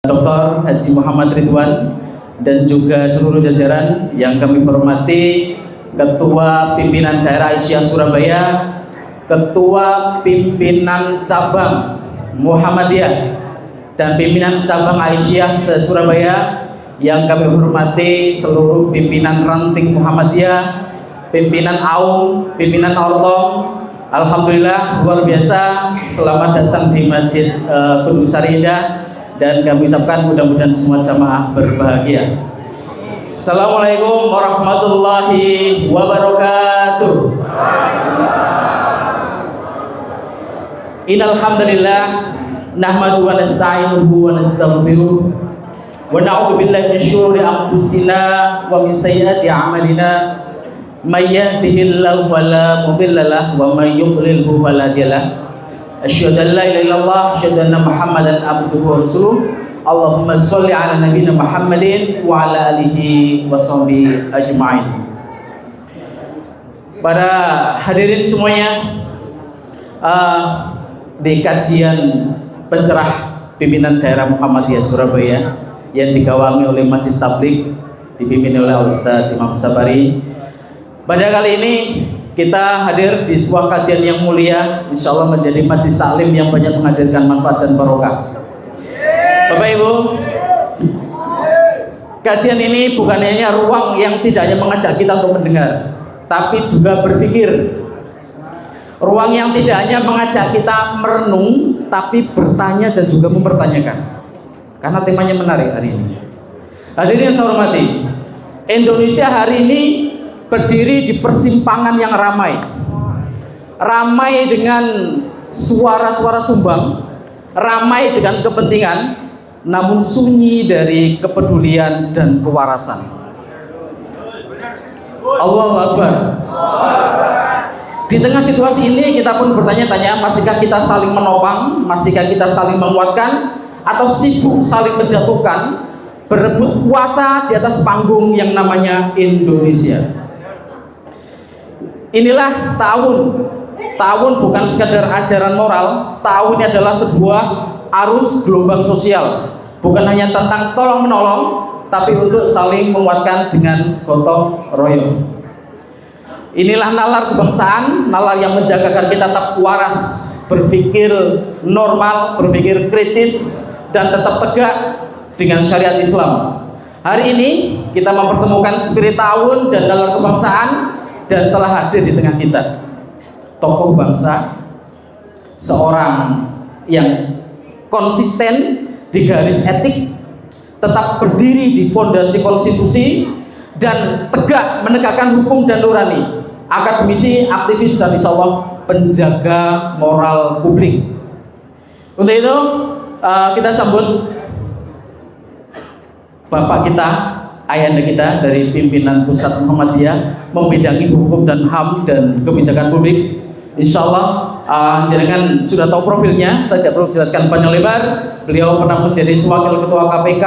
Dr. Haji Muhammad Ridwan dan juga seluruh jajaran yang kami hormati, Ketua Pimpinan Daerah Aisyah Surabaya, Ketua Pimpinan Cabang Muhammadiyah dan Pimpinan Cabang Aisyah se-Surabaya, yang kami hormati seluruh pimpinan ranting Muhammadiyah, pimpinan AUM, pimpinan Ortom. Alhamdulillah luar biasa, selamat datang di Masjid Gunung Sariindah, dan kami ucapkan mudah-mudahan semua jamaah berbahagia. Assalamualaikum warahmatullahi wabarakatuh. Innal hamdalillah nahmaduhu wa nasta'inuhu wa nastaghfiruh wa na'udzu billahi min syururi anfusina wa min sayyiati a'malina. May yahdihillahu fala mudilla lahu wa may yudlilhu fala hadiya lahu. Asyhadu an la ilaha illallah, asyhadu anna Muhammadan abduhu wa rasuluh. Allahumma sholli ala nabiyyina Muhammadin wa ala alihi wa sahbihi ajma'in. Para hadirin semuanya, di kajian pencerah pimpinan daerah Muhammadiyah Surabaya yang digawangi oleh Majelis Tabligh dipimpin oleh Ustaz Imam Sabari, pada kali ini kita hadir di sebuah kajian yang mulia, insya Allah menjadi majelis taklim yang banyak menghadirkan manfaat dan barokah. Bapak Ibu, kajian ini bukan hanya ruang yang tidak hanya mengajak kita untuk mendengar, tapi juga berpikir. Ruang yang tidak hanya mengajak kita merenung, tapi bertanya dan juga mempertanyakan. Karena temanya menarik hari ini. Hadirin yang saya hormati, Indonesia hari ini berdiri di persimpangan yang ramai dengan suara-suara sumbang, ramai dengan kepentingan, namun sunyi dari kepedulian dan kewarasan. Allahu Akbar. Di tengah situasi ini kita pun bertanya-tanya, masihkah kita saling menopang, masihkah kita saling menguatkan, atau sibuk saling menjatuhkan, berebut kuasa di atas panggung yang namanya Indonesia. Inilah tahun bukan sekadar ajaran moral, tahun ini adalah sebuah arus gelombang sosial, bukan hanya tentang tolong menolong, tapi untuk saling menguatkan dengan gotong royong. Inilah nalar kebangsaan, nalar yang menjagakan kita tetap waras, berpikir normal, berpikir kritis, dan tetap tegak dengan syariat Islam. Hari ini kita mempertemukan spirit tahun dan nalar kebangsaan, dan telah hadir di tengah kita tokoh bangsa, seorang yang konsisten di garis etik, tetap berdiri di fondasi konstitusi, dan tegak menegakkan hukum dan nurani, akademisi, aktivis, dan insya Allah penjaga moral publik. Untuk itu kita sambut Bapak kita, ayahanda kita dari pimpinan pusat Muhammadiyah, membidangi hukum dan HAM dan kebijakan publik. Insya Allah jenengan sudah tahu profilnya, saya tidak perlu jelaskan panjang lebar. Beliau pernah menjadi wakil ketua KPK,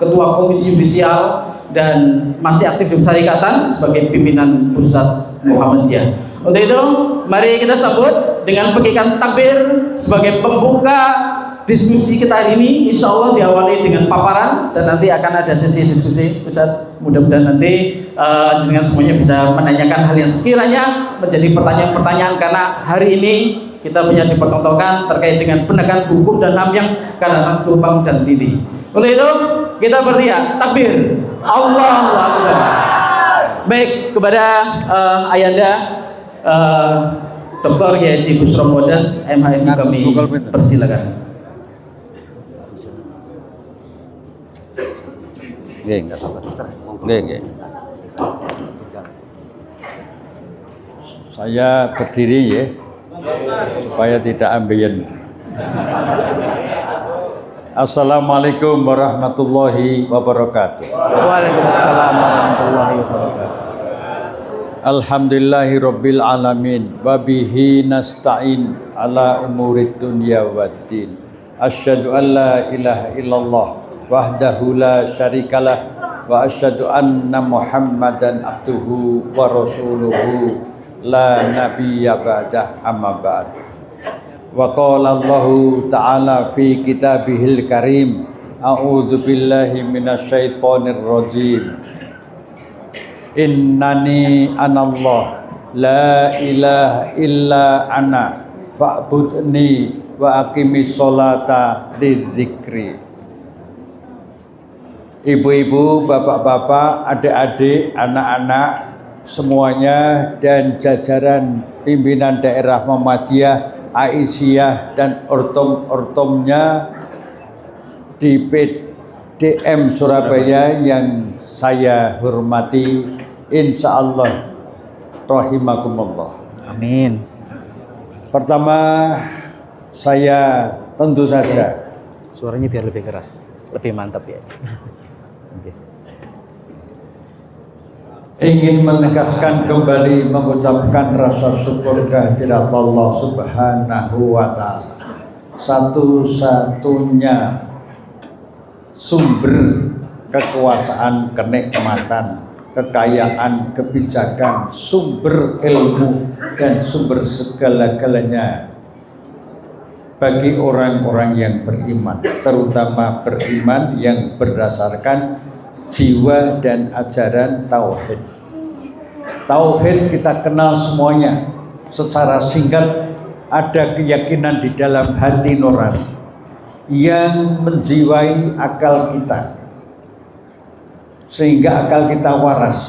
ketua Komisi Yudisial, dan masih aktif di Perserikatan sebagai pimpinan pusat Muhammadiyah. Untuk itu mari kita sambut dengan pengikat takbir sebagai pembuka diskusi kita hari ini. Insya Allah diawali dengan paparan dan nanti akan ada sesi diskusi. Ustaz, mudah-mudahan nanti dengan semuanya bisa menanyakan hal yang sekiranya menjadi pertanyaan-pertanyaan, karena hari ini kita punya dipertontonkan terkait dengan penegakan hukum dan HAM yang kadang-kadang tumpang dan tindih. Untuk itu kita berteriak takbir, Allahu Akbar. Baik, kepada ayahanda Dr. Haji Bushra Modas MHM kami persilakan. Nggak sabar. Nggih. Saya berdiri ya, supaya tidak ambeien. Assalamualaikum warahmatullahi wabarakatuh. Waalaikumsalam warahmatullahi wabarakatuh. Alhamdulillahi rabbil alamin, wa bihi nasta'in ala umurid dunya waddin. Asyhadu an la ilaha illallah wahdahu la syarikalah, wa asyhadu anna Muhammadan abduhu wa rasuluhu la nabiyya ba'dah, amma ba'd. Wa qala Allahu ta'ala fi kitabihil karim, a'udzu billahi minasyaitonir rajim. Innani anallah la ilaha illa ana fa'budni wa aqimis sholata lidzikri. Ibu-ibu, bapak-bapak, adik-adik, anak-anak semuanya dan jajaran pimpinan daerah Muhammadiyah, Aisyah dan ortom-ortomnya di PDM Surabaya yang saya hormati, insya Allah rahimakumullah. Amin. Pertama, saya tentu saja Suaranya biar lebih keras, lebih mantap ya. Oke. ingin menegaskan kembali mengucapkan rasa syukur kehadirat Allah Subhanahu wa Ta'ala, satu-satunya sumber kekuasaan, kenikmatan, kekayaan, kebijakan, sumber ilmu dan sumber segala-galanya bagi orang-orang yang beriman, terutama beriman yang berdasarkan jiwa dan ajaran tauhid. Tauhid kita kenal semuanya. Secara singkat, ada keyakinan di dalam hati nurani yang menjiwai akal kita, sehingga akal kita waras.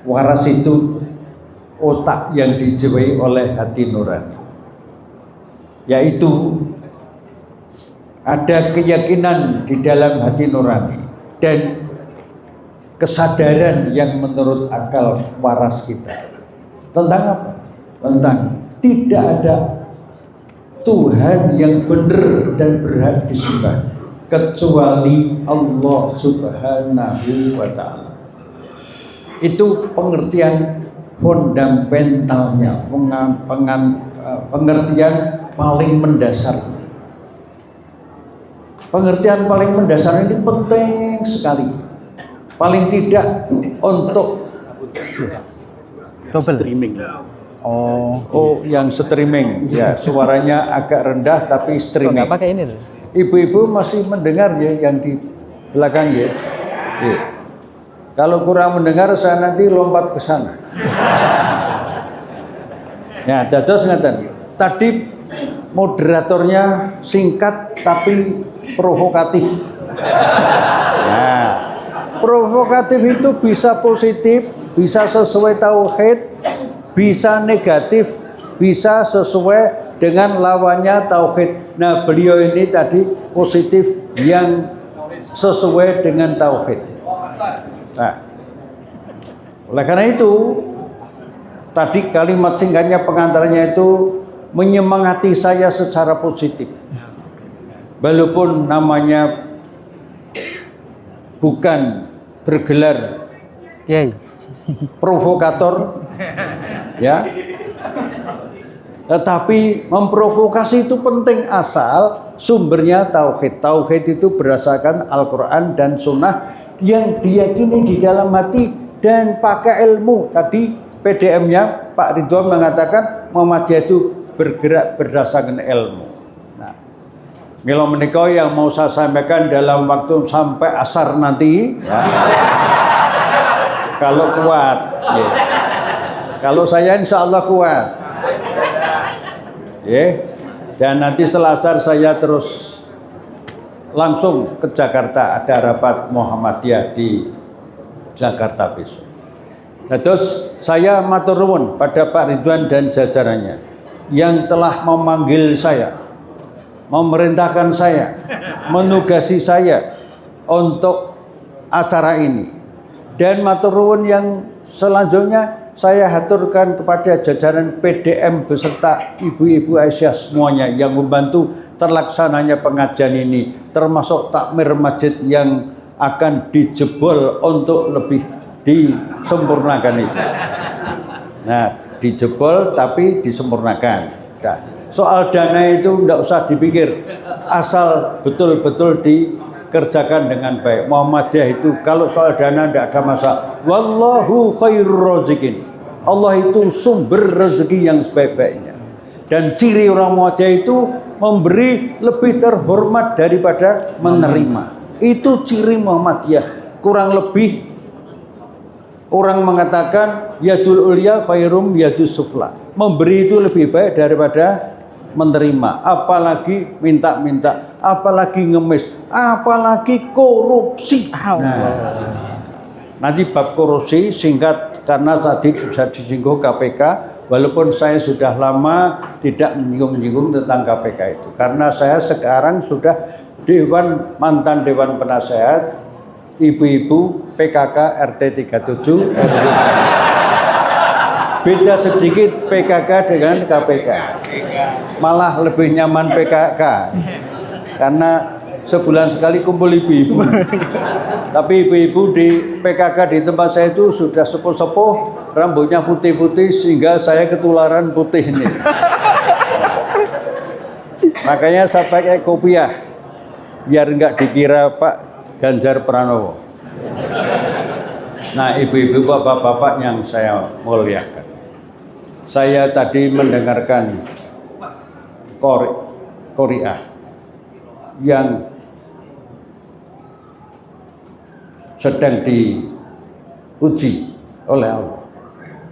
Waras itu otak yang dijiwai oleh hati nurani, yaitu ada keyakinan di dalam hati nurani dan kesadaran yang menurut akal waras kita tentang apa? Tentang tidak ada Tuhan yang benar dan berhak disembah kecuali Allah Subhanahu wa Ta'ala. Itu pengertian fundamentalnya, pengertian paling mendasar. Pengertian paling mendasar ini penting sekali. Paling tidak untuk streaming. Oh, yang streaming ya, suaranya agak rendah tapi streaming. Nggak pakai ini tuh. Ibu-ibu masih mendengar ya yang di belakang ya? Ya. Kalau kurang mendengar saya nanti lompat ke sana. Ya, dados ngeten. Tadi moderatornya singkat tapi provokatif. Nah, provokatif itu bisa positif, bisa sesuai tauhid, bisa negatif, bisa sesuai dengan lawannya tauhid. Nah, beliau ini tadi positif yang sesuai dengan tauhid. Nah, oleh karena itu tadi kalimat singkatnya pengantarnya itu menyemangati saya secara positif. Walaupun namanya bukan bergelar Kiai. provokator, ya, tetapi memprovokasi itu penting asal sumbernya tauhid. Tauhid itu berdasarkan Al-Quran dan Sunnah yang diyakini di dalam hati dan pakai ilmu. Tadi PDM-nya Pak Ridwan mengatakan Muhammadiyah itu bergerak berdasarkan ilmu. Nah, mila menika yang mau saya sampaikan dalam waktu sampai asar nanti, ya. Kalau kuat, ya. Kalau saya insya Allah kuat, ya. Dan nanti setelah asar saya terus langsung ke Jakarta, ada rapat Muhammadiyah di Jakarta besok. Terus saya matur nuwun pada Pak Ridwan dan jajarannya yang telah memanggil saya, memerintahkan saya, menugasi saya untuk acara ini. Dan matur nuwun yang selanjutnya saya haturkan kepada jajaran PDM beserta ibu-ibu Aisyah semuanya yang membantu terlaksananya pengajian ini, termasuk takmir masjid yang akan dijebol untuk lebih disempurnakan itu. Nah, dijebol tapi disempurnakan. Nah, soal dana itu tidak usah dipikir, asal betul-betul dikerjakan dengan baik. Muhammadiyah itu kalau soal dana tidak ada masalah. Wallahu khairur razikin. Allah itu sumber rezeki yang sebaik-baiknya. Dan ciri orang Muhammadiyah itu memberi lebih terhormat daripada menerima. Itu ciri Muhammadiyah. Kurang lebih orang mengatakan yadul ulya khairum yadus sufla. Memberi itu lebih baik daripada menerima. Apalagi minta-minta, apalagi ngemis, apalagi korupsi. Nanti bab korupsi singkat karena tadi sudah disinggung KPK. Walaupun saya sudah lama tidak menyinggung-nyinggung tentang KPK itu, karena saya sekarang sudah mantan Dewan Penasehat ibu-ibu PKK RT 37 beda sedikit PKK dengan KPK, malah lebih nyaman PKK karena sebulan sekali kumpul ibu-ibu. Tapi ibu-ibu di PKK di tempat saya itu sudah sepuh-sepuh, rambutnya putih-putih sehingga saya ketularan putih ini. Makanya saya pakai kopiah biar enggak dikira Pak Ganjar Pranowo. Nah, ibu-ibu, bapak-bapak yang saya muliakan, saya tadi mendengarkan Qori'ah yang sedang diuji oleh Allah.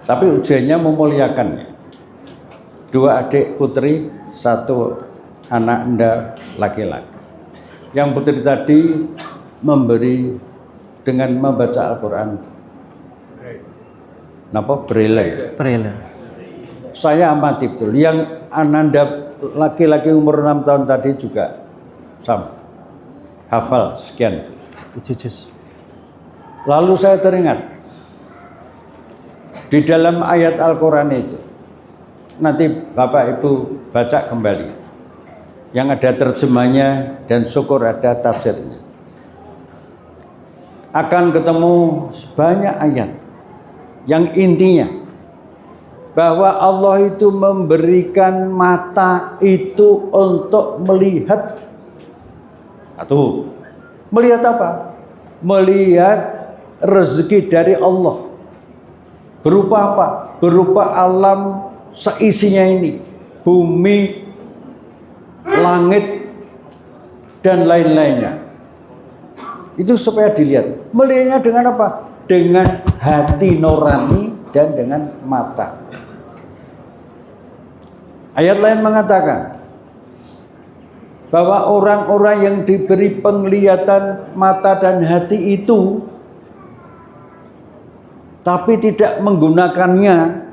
Tapi ujiannya memuliakan. 2 adik putri, 1 anak anda laki-laki. Yang putri tadi memberi dengan membaca Al-Quran. Napa? Braille. Saya amati betul. Yang ananda laki-laki umur 6 tahun tadi juga sama. Hafal sekian. Lalu saya teringat di dalam ayat Al-Quran itu, nanti Bapak Ibu baca kembali, yang ada terjemahnya dan syukur ada tafsirnya. Akan ketemu banyak ayat yang intinya bahwa Allah itu memberikan mata itu untuk melihat. Satu, melihat apa? Melihat rezeki dari Allah. Berupa apa? Berupa alam seisinya ini, bumi, langit, dan lain-lainnya. Itu supaya dilihat. Melihatnya dengan apa? Dengan hati nurani dan dengan mata. Ayat lain mengatakan bahwa orang-orang yang diberi penglihatan mata dan hati itu tapi tidak menggunakannya,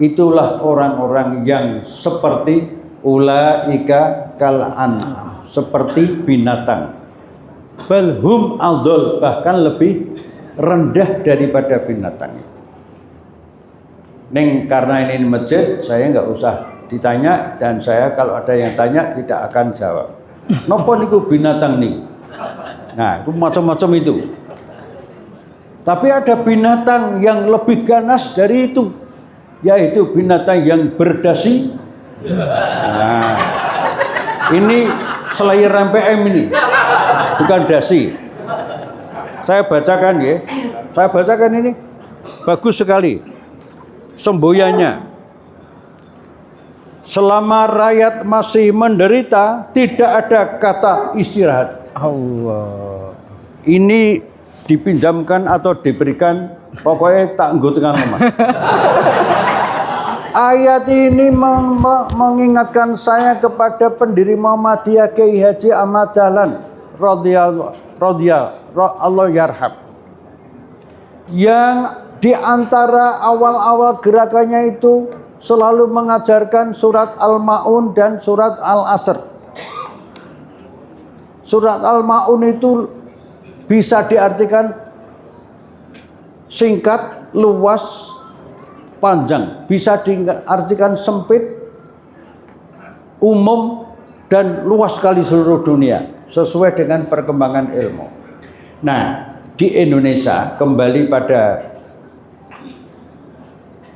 itulah orang-orang yang seperti ulaika kal an'am, seperti binatang. Balhum adol, bahkan lebih rendah daripada binatang itu. Neng, karena ini masjid, saya nggak usah ditanya, dan saya kalau ada yang tanya tidak akan jawab. Nopo niku binatang nih. Nah, itu macam-macam itu. Tapi ada binatang yang lebih ganas dari itu, yaitu binatang yang berdasi. Nah, ini Slayer MPM ini, bukan dasi. Saya bacakan ya, saya bacakan ini, bagus sekali semboyannya. Selama rakyat masih menderita, tidak ada kata istirahat. Allah. Ini dipinjamkan atau diberikan, pokoknya tak nggo tekan omah. Ayat ini mengingatkan saya kepada pendiri Muhammadiyah Kiai Haji Ahmad Dahlan Allah yarham, yang di antara awal-awal gerakannya itu selalu mengajarkan surat Al-Ma'un dan surat Al-Asr. Surat Al-Ma'un itu bisa diartikan singkat, luas, panjang. Bisa diartikan sempit, umum, dan luas sekali seluruh dunia, sesuai dengan perkembangan ilmu. Nah, di Indonesia, kembali pada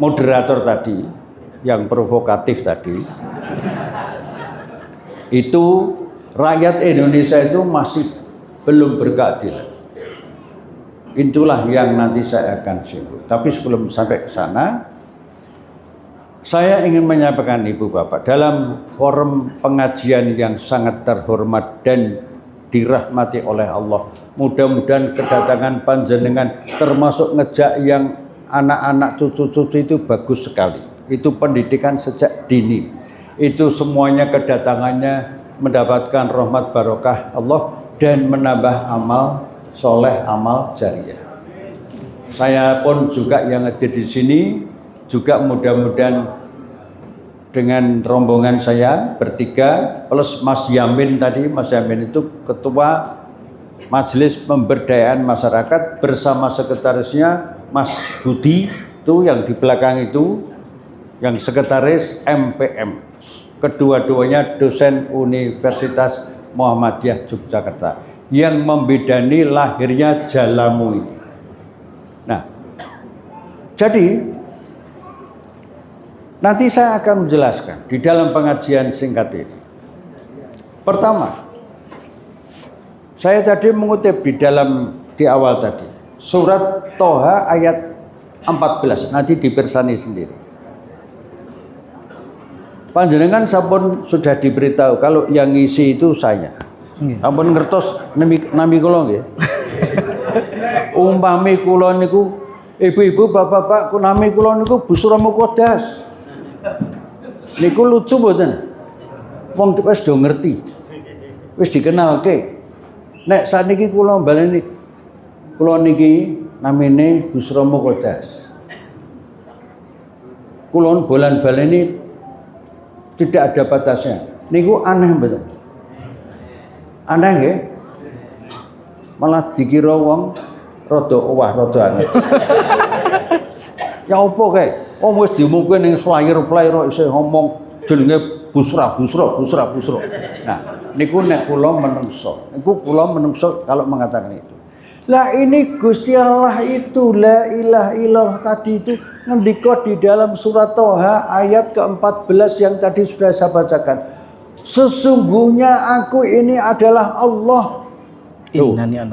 moderator tadi, yang provokatif tadi, itu rakyat Indonesia itu masih belum berkeadilan. Itulah yang nanti saya akan singgung. Tapi sebelum sampai ke sana, Saya ingin menyampaikan Ibu Bapak dalam forum pengajian yang sangat terhormat dan dirahmati oleh Allah. Mudah-mudahan kedatangan panjenengan termasuk ngejak yang anak-anak cucu-cucu itu bagus sekali. Itu pendidikan sejak dini. Itu semuanya kedatangannya mendapatkan rahmat barokah Allah dan menambah amal soleh, amal jariah. Saya pun juga yang ada di sini juga mudah-mudahan dengan rombongan saya bertiga plus Mas Yamin tadi. Mas Yamin itu ketua Majelis Pemberdayaan Masyarakat bersama sekretarisnya Mas Budi itu yang di belakang itu yang sekretaris MPM. Kedua-duanya dosen Universitas Muhammadiyah Yogyakarta yang membidani lahirnya Jalamu ini. Nah, jadi nanti saya akan menjelaskan di dalam pengajian singkat ini. Pertama, saya tadi mengutip di awal tadi surat Toha ayat 14, nanti dipersani sendiri. Panjenengan sampun sudah diberitahu kalau yang ngisi itu saya. Sampun ngertos nami kula nggih. Umpami kula niku ibu-ibu, bapak-bapak, nami kula niku Busra Muqaddas. Niku lucu mboten? Wong wis do ngerti. Wis dikenalke. Nek saniki kula baleni kula niki namine Busra Muqaddas. Kula bolan baleni tidak ada batasnya. Niku aneh mboten? Aneh nggih? Malah dikira wong rada owah rada aneh. Ya opo kae? Wong wis diumumke ning flyer-flyer isih ngomong jenenge Busra. Nah, niku nek kula menungso kalau mengatakan itu. Lah ini Gusti Allah itu la ilaha illallah tadi itu ngendika di dalam surat Toha ayat ke-14 yang tadi sudah saya bacakan. Sesungguhnya aku ini adalah Allah.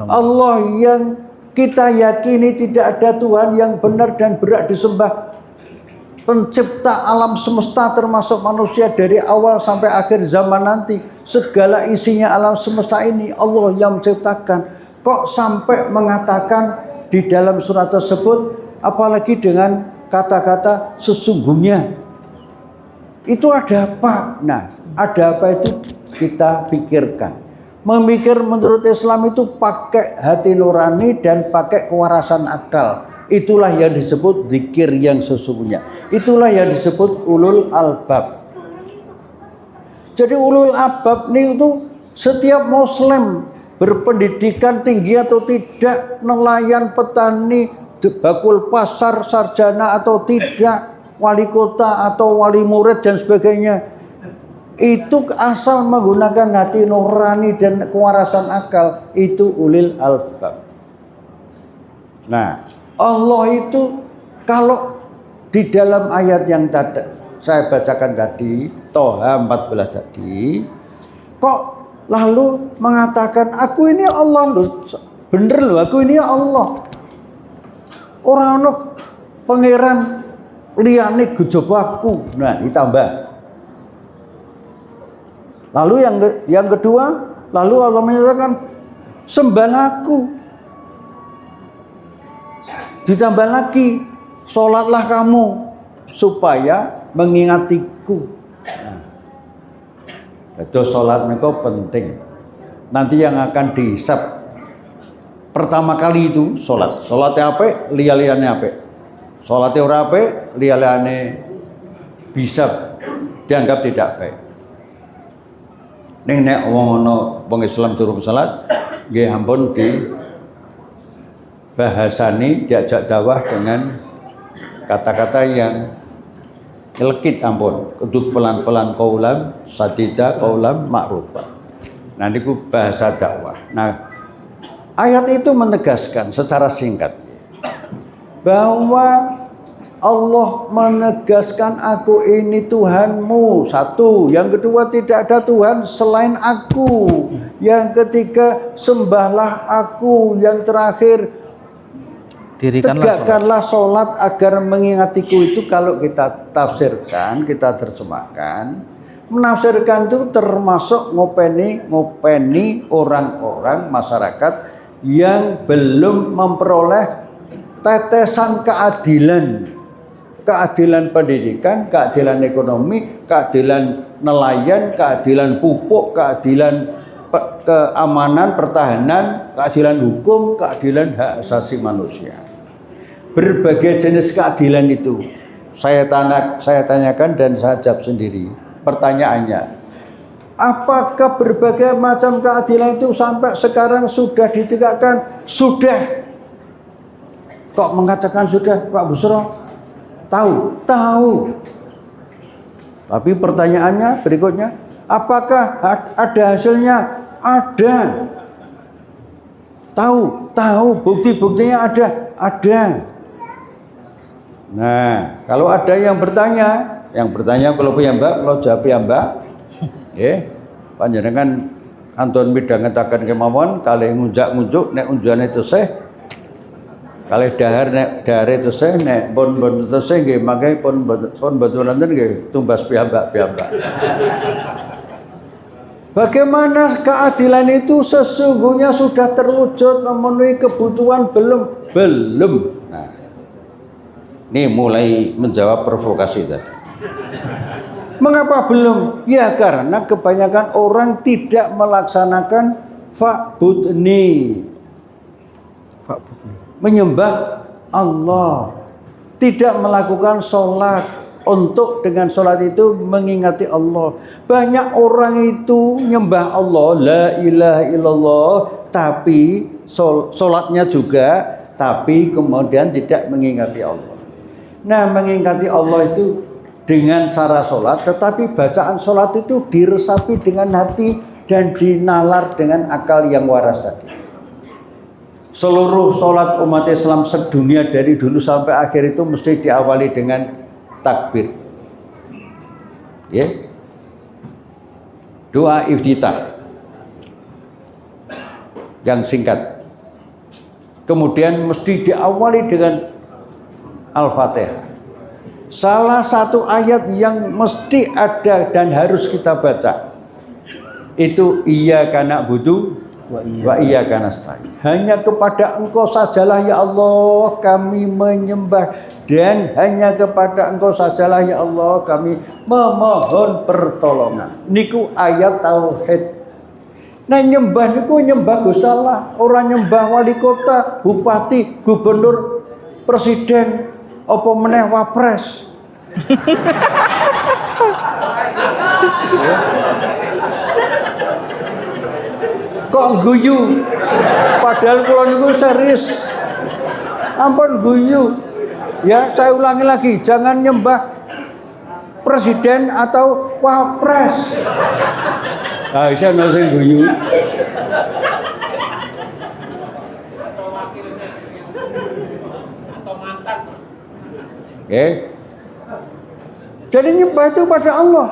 Allah yang kita yakini tidak ada Tuhan yang benar dan berhak disembah. Pencipta alam semesta termasuk manusia dari awal sampai akhir zaman nanti. Segala isinya alam semesta ini Allah yang menciptakan. Kok sampai mengatakan di dalam surat tersebut apalagi dengan kata-kata sesungguhnya. Itu ada apa? Nah, ada apa itu kita pikirkan. Memikir menurut Islam itu pakai hati nurani dan pakai kewarasan akal. Itulah yang disebut zikir yang sesungguhnya. Itulah yang disebut ulul albab. Jadi ulul albab ini itu setiap muslim berpendidikan tinggi atau tidak, nelayan, petani, bakul pasar, sarjana atau tidak, wali kota atau wali murid dan sebagainya, itu asal menggunakan hati nurani dan kewarasan akal, itu ulil albab. Nah, Allah itu kalau di dalam ayat yang tadi saya bacakan tadi, Toha 14 tadi, kok lalu mengatakan aku ini Allah loh, bener loh, aku ini Allah. Orang ono pangeran liyane gejobaku. Nah, ditambah. Lalu yang kedua, lalu Allah menyatakan sembahlah aku. Ditambah lagi, sholatlah kamu supaya mengingatiku. Itu sholat mereka penting. Nanti yang akan dihisab pertama kali itu sholat. Sholatnya apa? Liya-liyane apa? Sholatnya ora apa? Liya-liyane bisa dianggap tidak baik. Ning nek wong ana wong Islam durung salat, nggih ampun di bahasani diajak dakwah dengan kata-kata yang nyelekit ampun, kudu pelan-pelan qaulan sadida qaulan ma'rufa. Nah niku bahasa dakwah. Nah, ayat itu menegaskan secara singkat bahwa Allah menegaskan aku ini Tuhanmu, satu. Yang kedua, tidak ada Tuhan selain aku. Yang ketiga, sembahlah aku. Yang terakhir, Tegakkanlah sholat agar mengingatiku. Itu kalau kita tafsirkan, kita terjemahkan, menafsirkan itu termasuk ngopeni orang-orang masyarakat yang belum memperoleh tetesan keadilan pendidikan, keadilan ekonomi, keadilan nelayan, keadilan pupuk, keadilan keamanan, pertahanan, keadilan hukum, keadilan hak asasi manusia. Berbagai jenis keadilan itu saya tanyakan dan saya jawab sendiri. Pertanyaannya, apakah berbagai macam keadilan itu sampai sekarang sudah ditegakkan? Sudah. Kok mengatakan sudah, Pak Busro? Tahu. Tapi pertanyaannya berikutnya, apakah ada hasilnya? Ada. Tahu. Bukti-buktinya ada. Nah, kalau ada yang bertanya kalau piyambak, kalau jawab piyambak, panjenengan Anton midang ngetakan kemawon, kali ngunjuk nek unjuane tesih, kali dahar nek dahare tesih, nek pun tesih nggih mangke pun betul wonten nggih tumbas piyambak. Bagaimana keadilan itu sesungguhnya sudah terwujud, memenuhi kebutuhan belum. Nah, ini mulai menjawab provokasi tadi. Mengapa belum? Ya karena kebanyakan orang tidak melaksanakan fa'budni, menyembah Allah, tidak melakukan sholat. Untuk dengan sholat itu mengingati Allah. Banyak orang itu nyembah Allah, la ilaha illallah, tapi sholatnya juga, tapi kemudian tidak mengingati Allah. Nah, mengingati Allah itu dengan cara sholat, tetapi bacaan sholat itu diresapi dengan hati dan dinalar dengan akal yang waras tadi. Seluruh sholat umat Islam sedunia dari dulu sampai akhir itu mesti diawali dengan takbir. Doa iftitah yang singkat. Kemudian mesti diawali dengan Al-Fatihah. Salah satu ayat yang mesti ada dan harus kita baca itu iyyaka na'budu wa iyyaka nasta'in. Hanya kepada Engkau sajalah ya Allah kami menyembah, dan hanya kepada Engkau sajalah ya Allah kami memohon pertolongan. Niku ayat tauhid. Nah, nyembah niku nyembah Gusti Allah, orang nyembah wali kota, bupati, gubernur, presiden, apa meneh wapres. Kok guyu? Padahal kula niku serius. Ampun guyu. Ya, saya ulangi lagi, jangan nyembah presiden atau wapres. Ah, saya nasi guyu. Oke. Jadi nyembah itu pada Allah.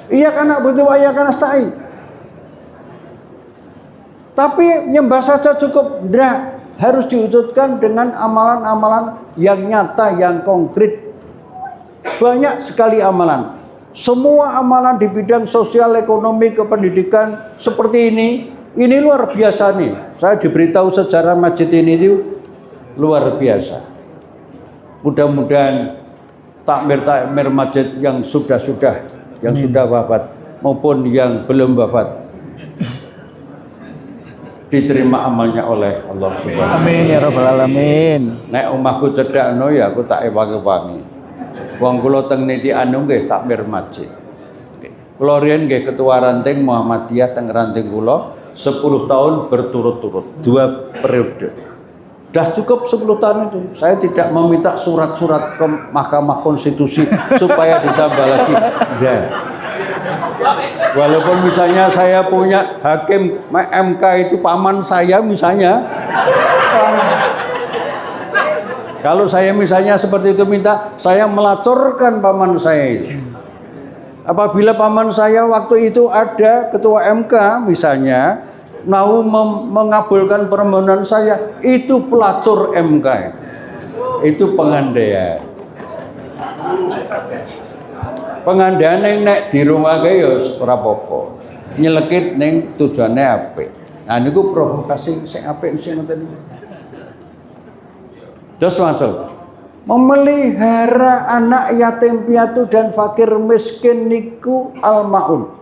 Iyyaka na'budu wa iyyaka nasta'in. Tapi nyembah saja cukup enggak, harus diwujudkan dengan amalan-amalan yang nyata, yang konkret. Banyak sekali amalan. Semua amalan di bidang sosial, ekonomi, kependidikan seperti ini luar biasa nih. Saya diberitahu sejarah masjid ini itu luar biasa. Mudah-mudahan takmir masjid yang sudah wafat maupun yang belum wafat diterima amalnya oleh Allah Subhanahu wa taala. Amin ya rabbal alamin. Nek omahku cedhakno ya aku tak ewangi-wangi. Wong kula teng niti anu nggih takmir masjid. Kula riyen nggih ketua ranting Muhammadiyah teng ranting kula 10 tahun berturut-turut, 2 periode. Dah cukup 10 tahun itu. Saya tidak meminta surat-surat ke Mahkamah Konstitusi supaya ditambah lagi. Ya. Walaupun misalnya saya punya hakim MK itu paman saya misalnya. Kalau saya misalnya seperti itu minta, saya melacorkan paman saya itu. Apabila paman saya waktu itu ada ketua MK misalnya, mau mengabulkan permohonan saya, itu pelacur MK, itu pengandaian. Pengandaian yang nek di rumah ya ora apa-apa, nyelekit ning tujuannya apik. Nah niku provokasi sing apik sing ngoten niku. Terus masuk, memelihara anak yatim piatu dan fakir miskin niku al-maun.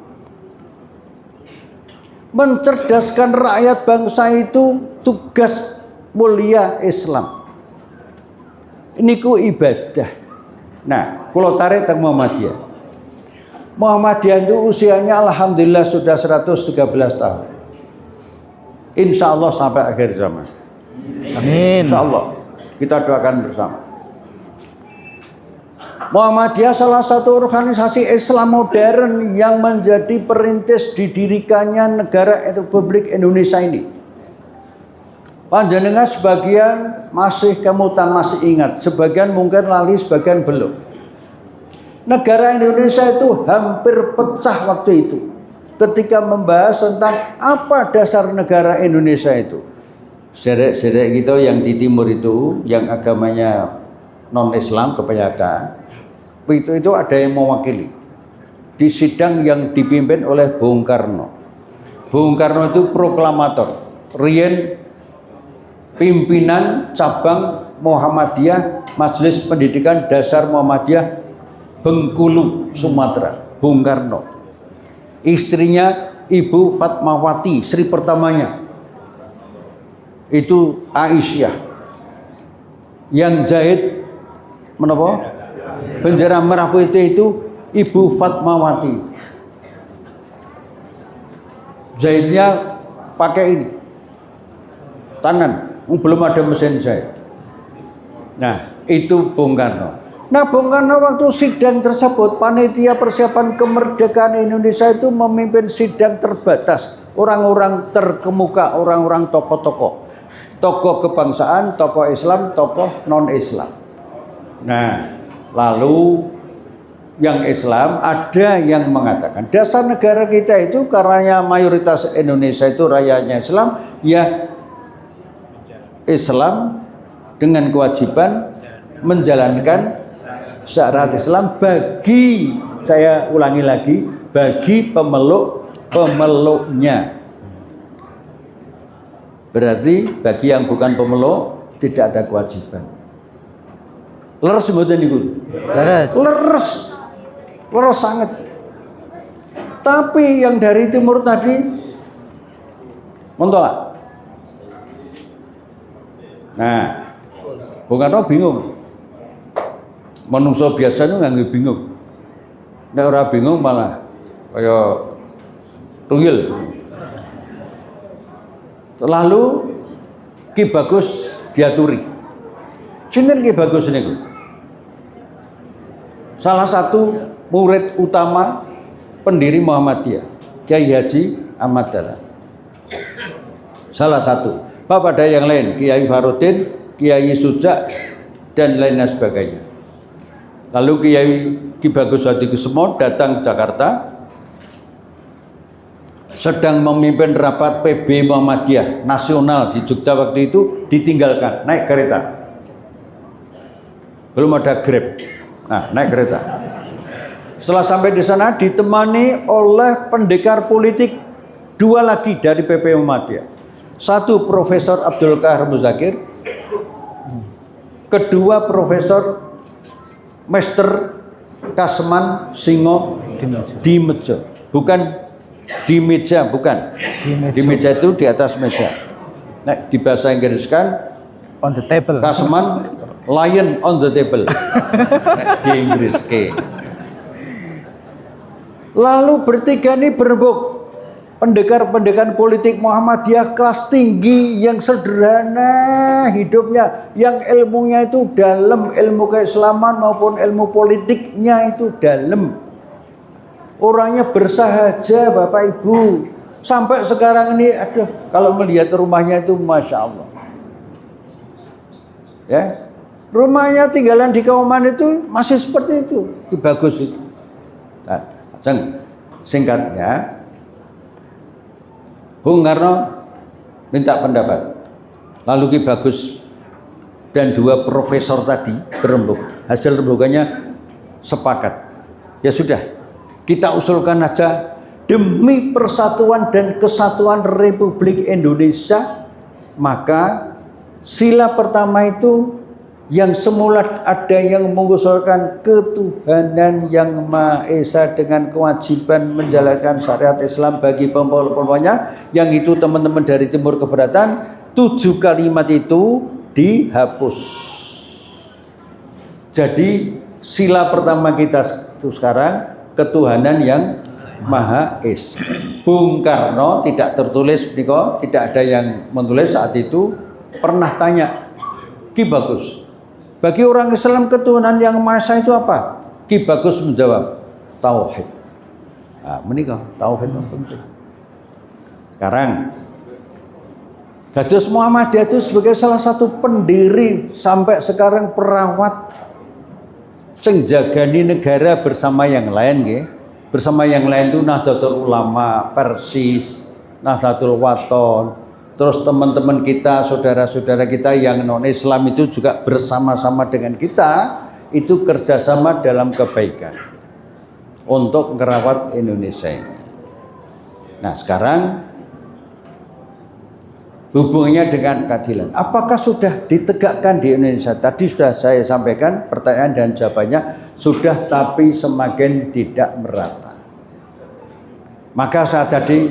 Mencerdaskan rakyat bangsa itu tugas mulia Islam. Niku ibadah. Nah, kula tarik teng Muhammadiyah. Muhammadiyah itu usianya alhamdulillah sudah 113 tahun. Insya Allah sampai akhir zaman. Amin. Insya Allah. Kita doakan bersama. Muhammadiyah salah satu organisasi Islam modern yang menjadi perintis didirikannya negara Republik Indonesia ini. Panjenengan sebagian masih kemutan masih ingat, sebagian mungkin lali, sebagian belum. Negara Indonesia itu hampir pecah waktu itu ketika membahas tentang apa dasar negara Indonesia itu. Sedek-sedek gitu yang di timur itu, yang agamanya non-Islam kebanyakan, itu ada yang mewakili di sidang yang dipimpin oleh Bung Karno. Bung Karno itu proklamator, rien pimpinan cabang Muhammadiyah, Majelis Pendidikan Dasar Muhammadiyah Bengkulu, Sumatera, Bung Karno. Istrinya Ibu Fatmawati, istri pertamanya itu Aisyah. Yang jahit menapa? Bendera merah putih itu Ibu Fatmawati. Jahitnya pakai ini, tangan, belum ada mesin jahit. Nah, itu Bung Karno. Nah, Bung Karno waktu sidang tersebut, panitia persiapan kemerdekaan Indonesia itu memimpin sidang terbatas, orang-orang terkemuka, orang-orang tokoh-tokoh, tokoh kebangsaan, tokoh Islam, tokoh non-Islam. Nah, lalu yang Islam ada yang mengatakan dasar negara kita itu karena mayoritas Indonesia itu rakyatnya Islam, ya Islam dengan kewajiban menjalankan syarat Islam bagi, saya ulangi lagi, bagi pemeluknya. Berarti bagi yang bukan pemeluk tidak ada kewajiban. Leres mboten niku? Leres sangat. Tapi yang dari timur tadi mentolak. Nah, Bung Karno bingung. Manungsa biasa itu nggak bingung. Nek ora bingung malah kaya tunggil. Lalu Ki Bagus diaturi. Sinten Ki Bagus niku? Salah satu murid utama pendiri Muhammadiyah, Kiai Haji Ahmad Dahlan. Salah satu. Bapak ada yang lain, Kiai Farudin, Kiai Suja, dan lain sebagainya. Lalu Kiai Ki Bagus Hadikusumo datang ke Jakarta, sedang memimpin rapat PB Muhammadiyah nasional di Jogja waktu itu, ditinggalkan naik kereta. Belum ada Grab. Nah, naik kereta. Setelah sampai di sana ditemani oleh pendekar politik dua lagi dari PP Muhammadiyah. Satu Profesor Abdul Kahar Muzakir, kedua Profesor Master Kasman Singo Dimejo. Bukan di meja, bukan. Di meja itu di atas meja. Nah, di bahasa Inggris kan on the table. Kasman lion on the table. Nah, di Inggris ke. Lalu bertiga ini berebut. Pendekar-pendekar politik Muhammadiyah kelas tinggi yang sederhana hidupnya, yang ilmunya itu dalam, ilmu keislaman maupun ilmu politiknya itu dalam. Orangnya bersahaja, Bapak Ibu. Sampai sekarang ini, aduh, kalau melihat rumahnya itu Masya Allah. Ya, rumahnya tinggalan di Kauman itu masih seperti itu, bagus itu. Nah, singkatnya, Bung Karno minta pendapat. Lalu Ki Bagus dan dua profesor tadi berembuk. Hasil rembukannya sepakat. Ya sudah, kita usulkan aja demi persatuan dan kesatuan Republik Indonesia, maka sila pertama itu yang semula ada yang mengusulkan ketuhanan yang Maha Esa dengan kewajiban menjalankan syariat Islam bagi pembawa-pembawanya, yang itu teman-teman dari Timur keberatan, 7 kalimat itu dihapus. Jadi sila pertama kita itu sekarang ketuhanan yang Maha Esa. Bung Karno tidak tertulis, Niko, tidak ada yang menulis saat itu, pernah tanya Ki Bagus, bagi orang Islam ketuhanan yang Maha Esa itu apa? Ki Bagus menjawab, tauhid. Nah, menikah tauhid penting. Sekarang Dados Muhammadiyah itu sebagai salah satu pendiri sampai sekarang perawat sing jagani negara bersama yang lain nggih. Bersama yang lain itu Nahdlatul Ulama, Persis, Nahdlatul Wathon, terus teman-teman kita, saudara-saudara kita yang non-Islam itu juga bersama-sama dengan kita, itu kerjasama dalam kebaikan untuk merawat Indonesia ini. Nah sekarang hubungannya dengan keadilan, apakah sudah ditegakkan di Indonesia? Tadi sudah saya sampaikan, pertanyaan dan jawabannya sudah, tapi semakin tidak merata. Maka saya tadi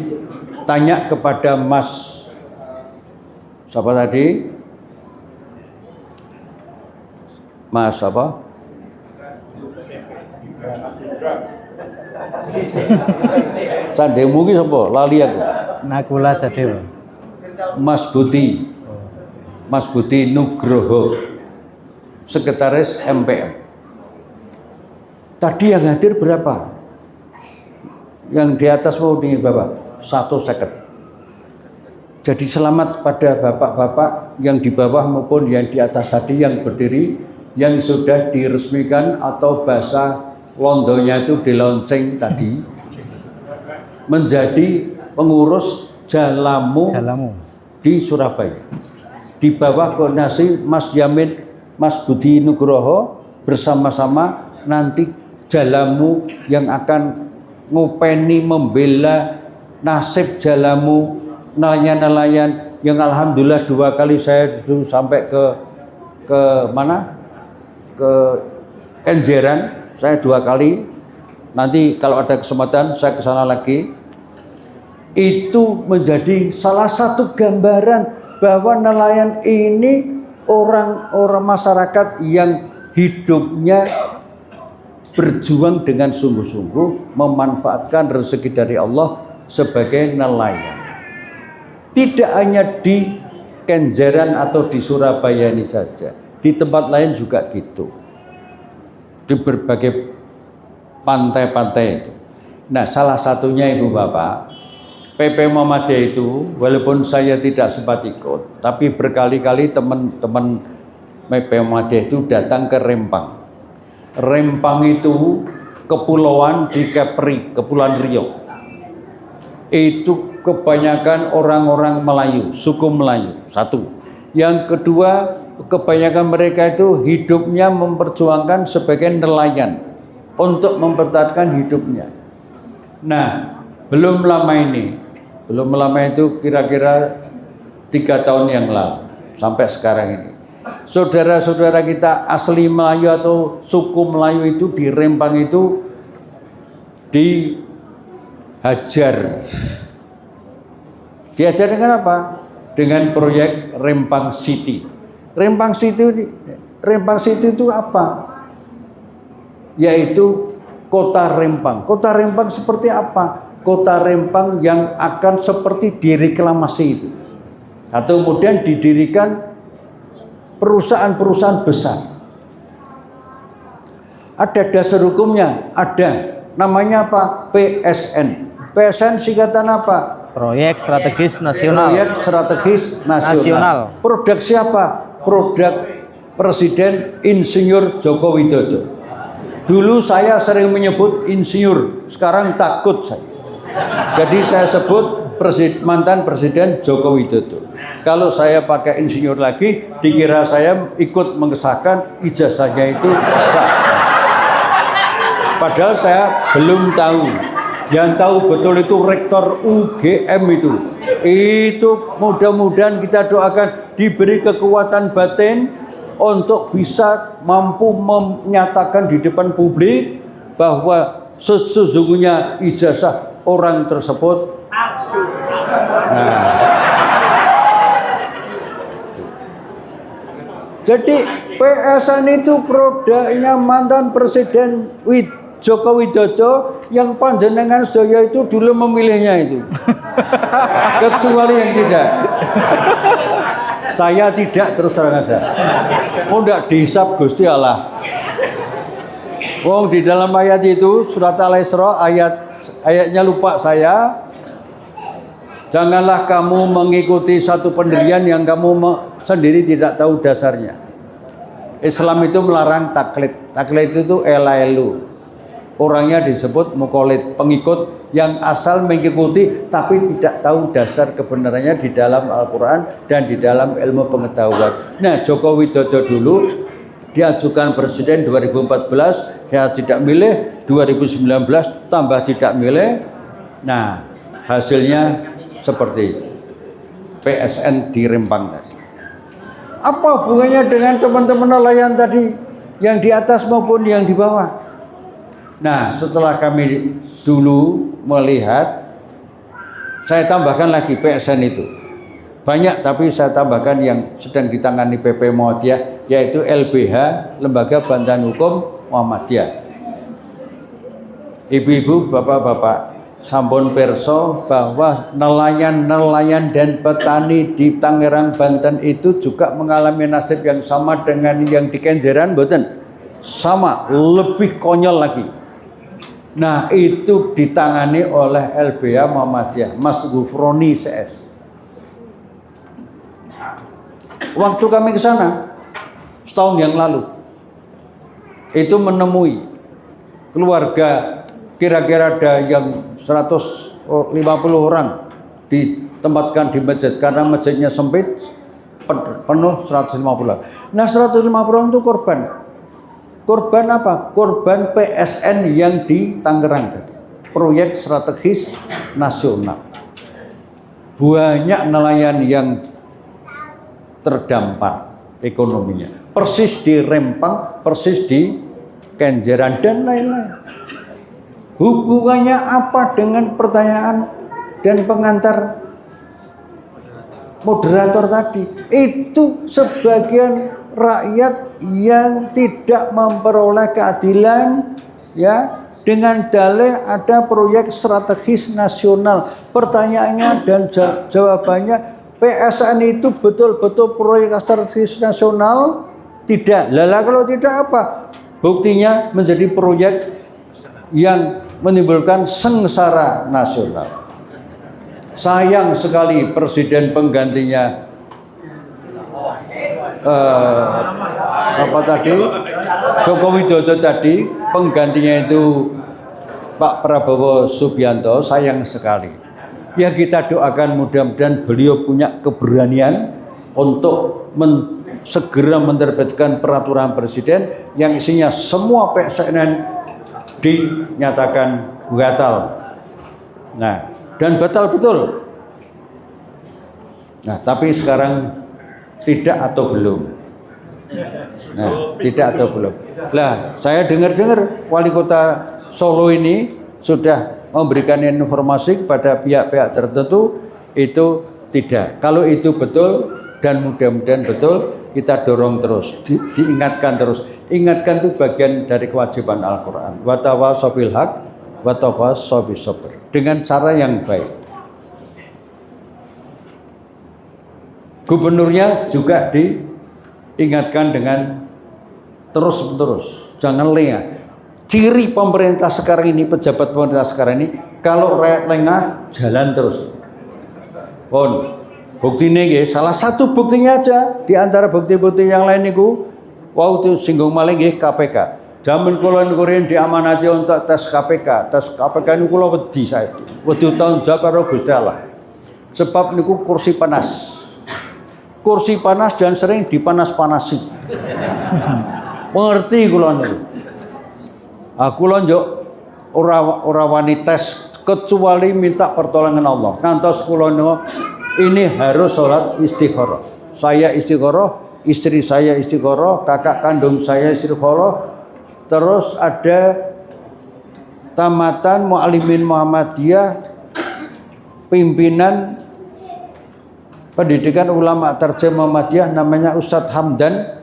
tanya kepada Mas siapa tadi? Mas apa? Sandemu ki sapa? Lali aku. Nakula Sadewa. Mas Budi Nugroho, Sekretaris MPM. Tadi yang hadir berapa? Yang di atas mau di bawah 1 Jadi selamat pada bapak-bapak yang di bawah maupun yang di atas tadi yang berdiri, yang sudah diresmikan atau bahasa Londonya itu dilonceng tadi menjadi pengurus Jalamu di Surabaya. Di bawah koordinasi Mas Yamin, Mas Budi Nugroho, bersama-sama nanti Jalamu yang akan ngopeni membela nasib Jalamu, nelayan-nelayan yang alhamdulillah 2 kali saya dulu sampai ke mana? Ke Kenjeran, saya 2 kali. Nanti kalau ada kesempatan saya ke sana lagi. Itu menjadi salah satu gambaran bahwa nelayan ini orang-orang masyarakat yang hidupnya berjuang dengan sungguh-sungguh memanfaatkan rezeki dari Allah sebagai nelayan. Tidak hanya di Kenjeran atau di Surabaya ini saja, di tempat lain juga gitu, di berbagai pantai-pantai itu. Nah salah satunya Ibu Bapak, PP Muhammadiyah itu walaupun saya tidak sempat ikut, tapi berkali-kali teman-teman PP Muhammadiyah itu datang ke Rempang. Rempang itu kepulauan di Kepri, Kepulauan Riau. Itu kebanyakan orang-orang Melayu, suku Melayu, satu. Yang kedua, kebanyakan mereka itu hidupnya memperjuangkan sebagai nelayan untuk mempertahankan hidupnya. Nah, belum lama itu kira-kira 3 tahun yang lalu sampai sekarang ini, saudara-saudara kita asli Melayu atau suku Melayu itu di Rempang itu dihajar dengan apa? Dengan proyek Rempang City. Rempang City itu apa? Yaitu kota Rempang. Kota Rempang seperti apa? Kota Rempang yang akan seperti direklamasi itu, atau kemudian didirikan perusahaan-perusahaan besar. Ada dasar hukumnya, ada namanya apa? PSN. PSN singkatan apa? Proyek Strategis Nasional. Proyek Strategis Nasional. Produk siapa? Produk Presiden Insinyur Joko Widodo. Dulu saya sering menyebut insinyur, sekarang takut saya. Jadi saya sebut mantan Presiden Joko Widodo. Kalau saya pakai insinyur lagi, dikira saya ikut mengesahkan ijazahnya itu sah. Padahal saya belum tahu. Yang tahu betul itu Rektor UGM itu. Itu mudah-mudahan kita doakan diberi kekuatan batin untuk bisa mampu menyatakan di depan publik bahwa sesungguhnya ijazah orang tersebut. Nah, jadi PSN itu produknya mantan Presiden Joko Widodo yang panjenengan saya itu dulu memilihnya itu. Kecuali yang tidak. Saya tidak, terus terang aja. Tidak dihisab Gusti Allah. Wong di dalam ayat itu surat Al-Isra ayatnya lupa saya. Janganlah kamu mengikuti satu pendirian yang kamu sendiri tidak tahu dasarnya. Islam itu melarang taklid. Taklid itu ela-elu. Orangnya disebut muqallid, pengikut yang asal mengikuti tapi tidak tahu dasar kebenarannya di dalam Al-Quran dan di dalam ilmu pengetahuan. Nah, Joko Widodo dulu diajukan presiden 2014, dia tidak milih, 2019 tambah tidak milih. Nah, hasilnya seperti itu. PSN di Rempang tadi. Apa hubungannya dengan teman-teman nelayan tadi yang di atas maupun yang di bawah? Nah, setelah kami dulu melihat, saya tambahkan lagi PSN itu. Banyak, tapi saya tambahkan yang sedang ditangani PP Muhammadiyah, yaitu LBH, Lembaga Bantuan Hukum Muhammadiyah. Ibu-ibu, bapak-bapak, sampun pirsa bahwa nelayan-nelayan dan petani di Tangerang, Banten itu juga mengalami nasib yang sama dengan yang di Kenjeran, mboten? Sama, lebih konyol lagi. Nah, itu ditangani oleh LBH Muhammadiyah, Mas Gufroni CS. Waktu kami ke sana setahun yang lalu, itu menemui keluarga kira-kira ada yang 150 orang ditempatkan di masjid karena masjidnya sempit, penuh 150 orang. Nah, 150 orang itu korban. Korban apa? Korban PSN yang di Tangerang tadi. Proyek strategis nasional. Banyak nelayan yang terdampak ekonominya. Persis di Rempang, persis di Kenjeran dan lain-lain. Hubungannya apa dengan pertanyaan dan pengantar moderator tadi? Itu sebagian rakyat yang tidak memperoleh keadilan, ya, dengan dalih ada proyek strategis nasional. Pertanyaannya dan jawabannya, PSN itu betul-betul proyek strategis nasional? Tidak. Lala kalau tidak apa? Buktinya menjadi proyek yang menimbulkan sengsara nasional. Sayang sekali presiden penggantinya apa tadi, Joko Widodo tadi, penggantinya itu Pak Prabowo Subianto, sayang sekali. Ya, kita doakan mudah-mudahan beliau punya keberanian untuk segera menerbitkan peraturan presiden yang isinya semua PSN dinyatakan batal. Nah, dan batal betul. Nah, tapi sekarang tidak atau belum? Nah, tidak atau belum? Lah, saya dengar-dengar wali kota Solo ini sudah memberikan informasi kepada pihak-pihak tertentu itu tidak. Kalau itu betul dan mudah-mudahan betul, kita dorong terus, diingatkan terus. Ingatkan itu bagian dari kewajiban Al-Quran. Wa tawassaw bil haqq wa tawassaw bis sabr. Dengan cara yang baik. Gubernurnya juga diingatkan dengan terus-menerus, jangan lengah. Ciri pemerintah sekarang ini, pejabat pemerintah sekarang ini, kalau rakyat lengah, jalan terus. Pun, buktinya salah satu buktinya aja di antara bukti-bukti yang lain itu, itu singgung maling KPK. Jaman kula Korea diamanati untuk tes KPK. Tes KPK ini kula wedi saya. Wedi tahun jawab karo Gusti Allah. Sebab niku kursi panas. Kursi panas dan sering dipanas-panasi. Mengerti kula niku. Kula njuk ora wani tes kecuali minta pertolongan Allah. Ngantos kula niku ini harus sholat istikharah. Saya istikharah, istri saya istikharah, kakak kandung saya istikharah. Terus ada tamatan Mu'allimin Muhammadiyah, pimpinan pendidikan ulama terjemah Muhammadiyah namanya Ustadz Hamdan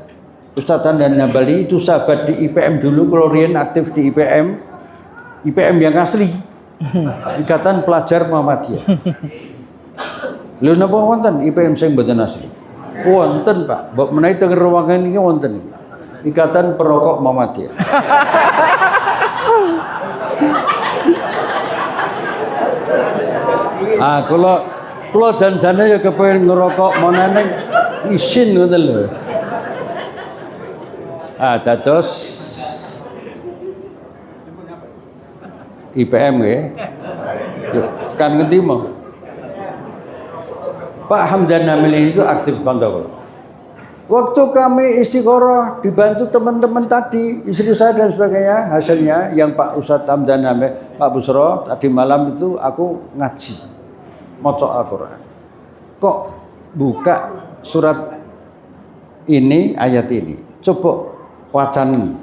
Nabali, itu sahabat di IPM dulu, Klorien aktif di IPM yang asli, Ikatan Pelajar Muhammadiyah. Lho napa wonten IPM sing mboten asli? Wonten, Pak. Mbok menawi teng ruangan iki wonten. Ikatan Perokok Muhammadiyah. Kula jan-jane ya kepengin ngerokok meneh isin ngoten lho. Dados IPM nggih. Kan ngendi mau? Pak Hamdan Namili itu aktif kandha. Waktu kami istikharah dibantu teman-teman tadi, istri saya dan sebagainya, hasilnya yang Pak Ustadz Hamdan Namili, Pak Busro, tadi malam itu aku ngaji, maca Al-Quran. Kok buka surat ini, ayat ini, coba wacani.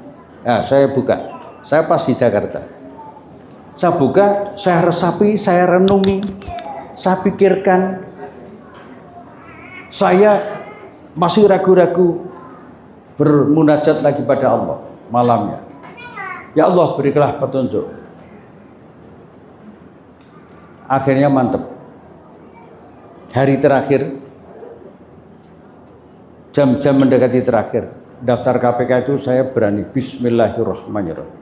Saya buka, saya pas di Jakarta. Saya buka, saya resapi, saya renungi, saya pikirkan. Saya masih ragu-ragu bermunajat lagi pada Allah malamnya. Ya Allah, berikanlah petunjuk. Akhirnya mantep. Hari terakhir, jam-jam mendekati terakhir, daftar KPK itu saya berani Bismillahirrahmanirrahim.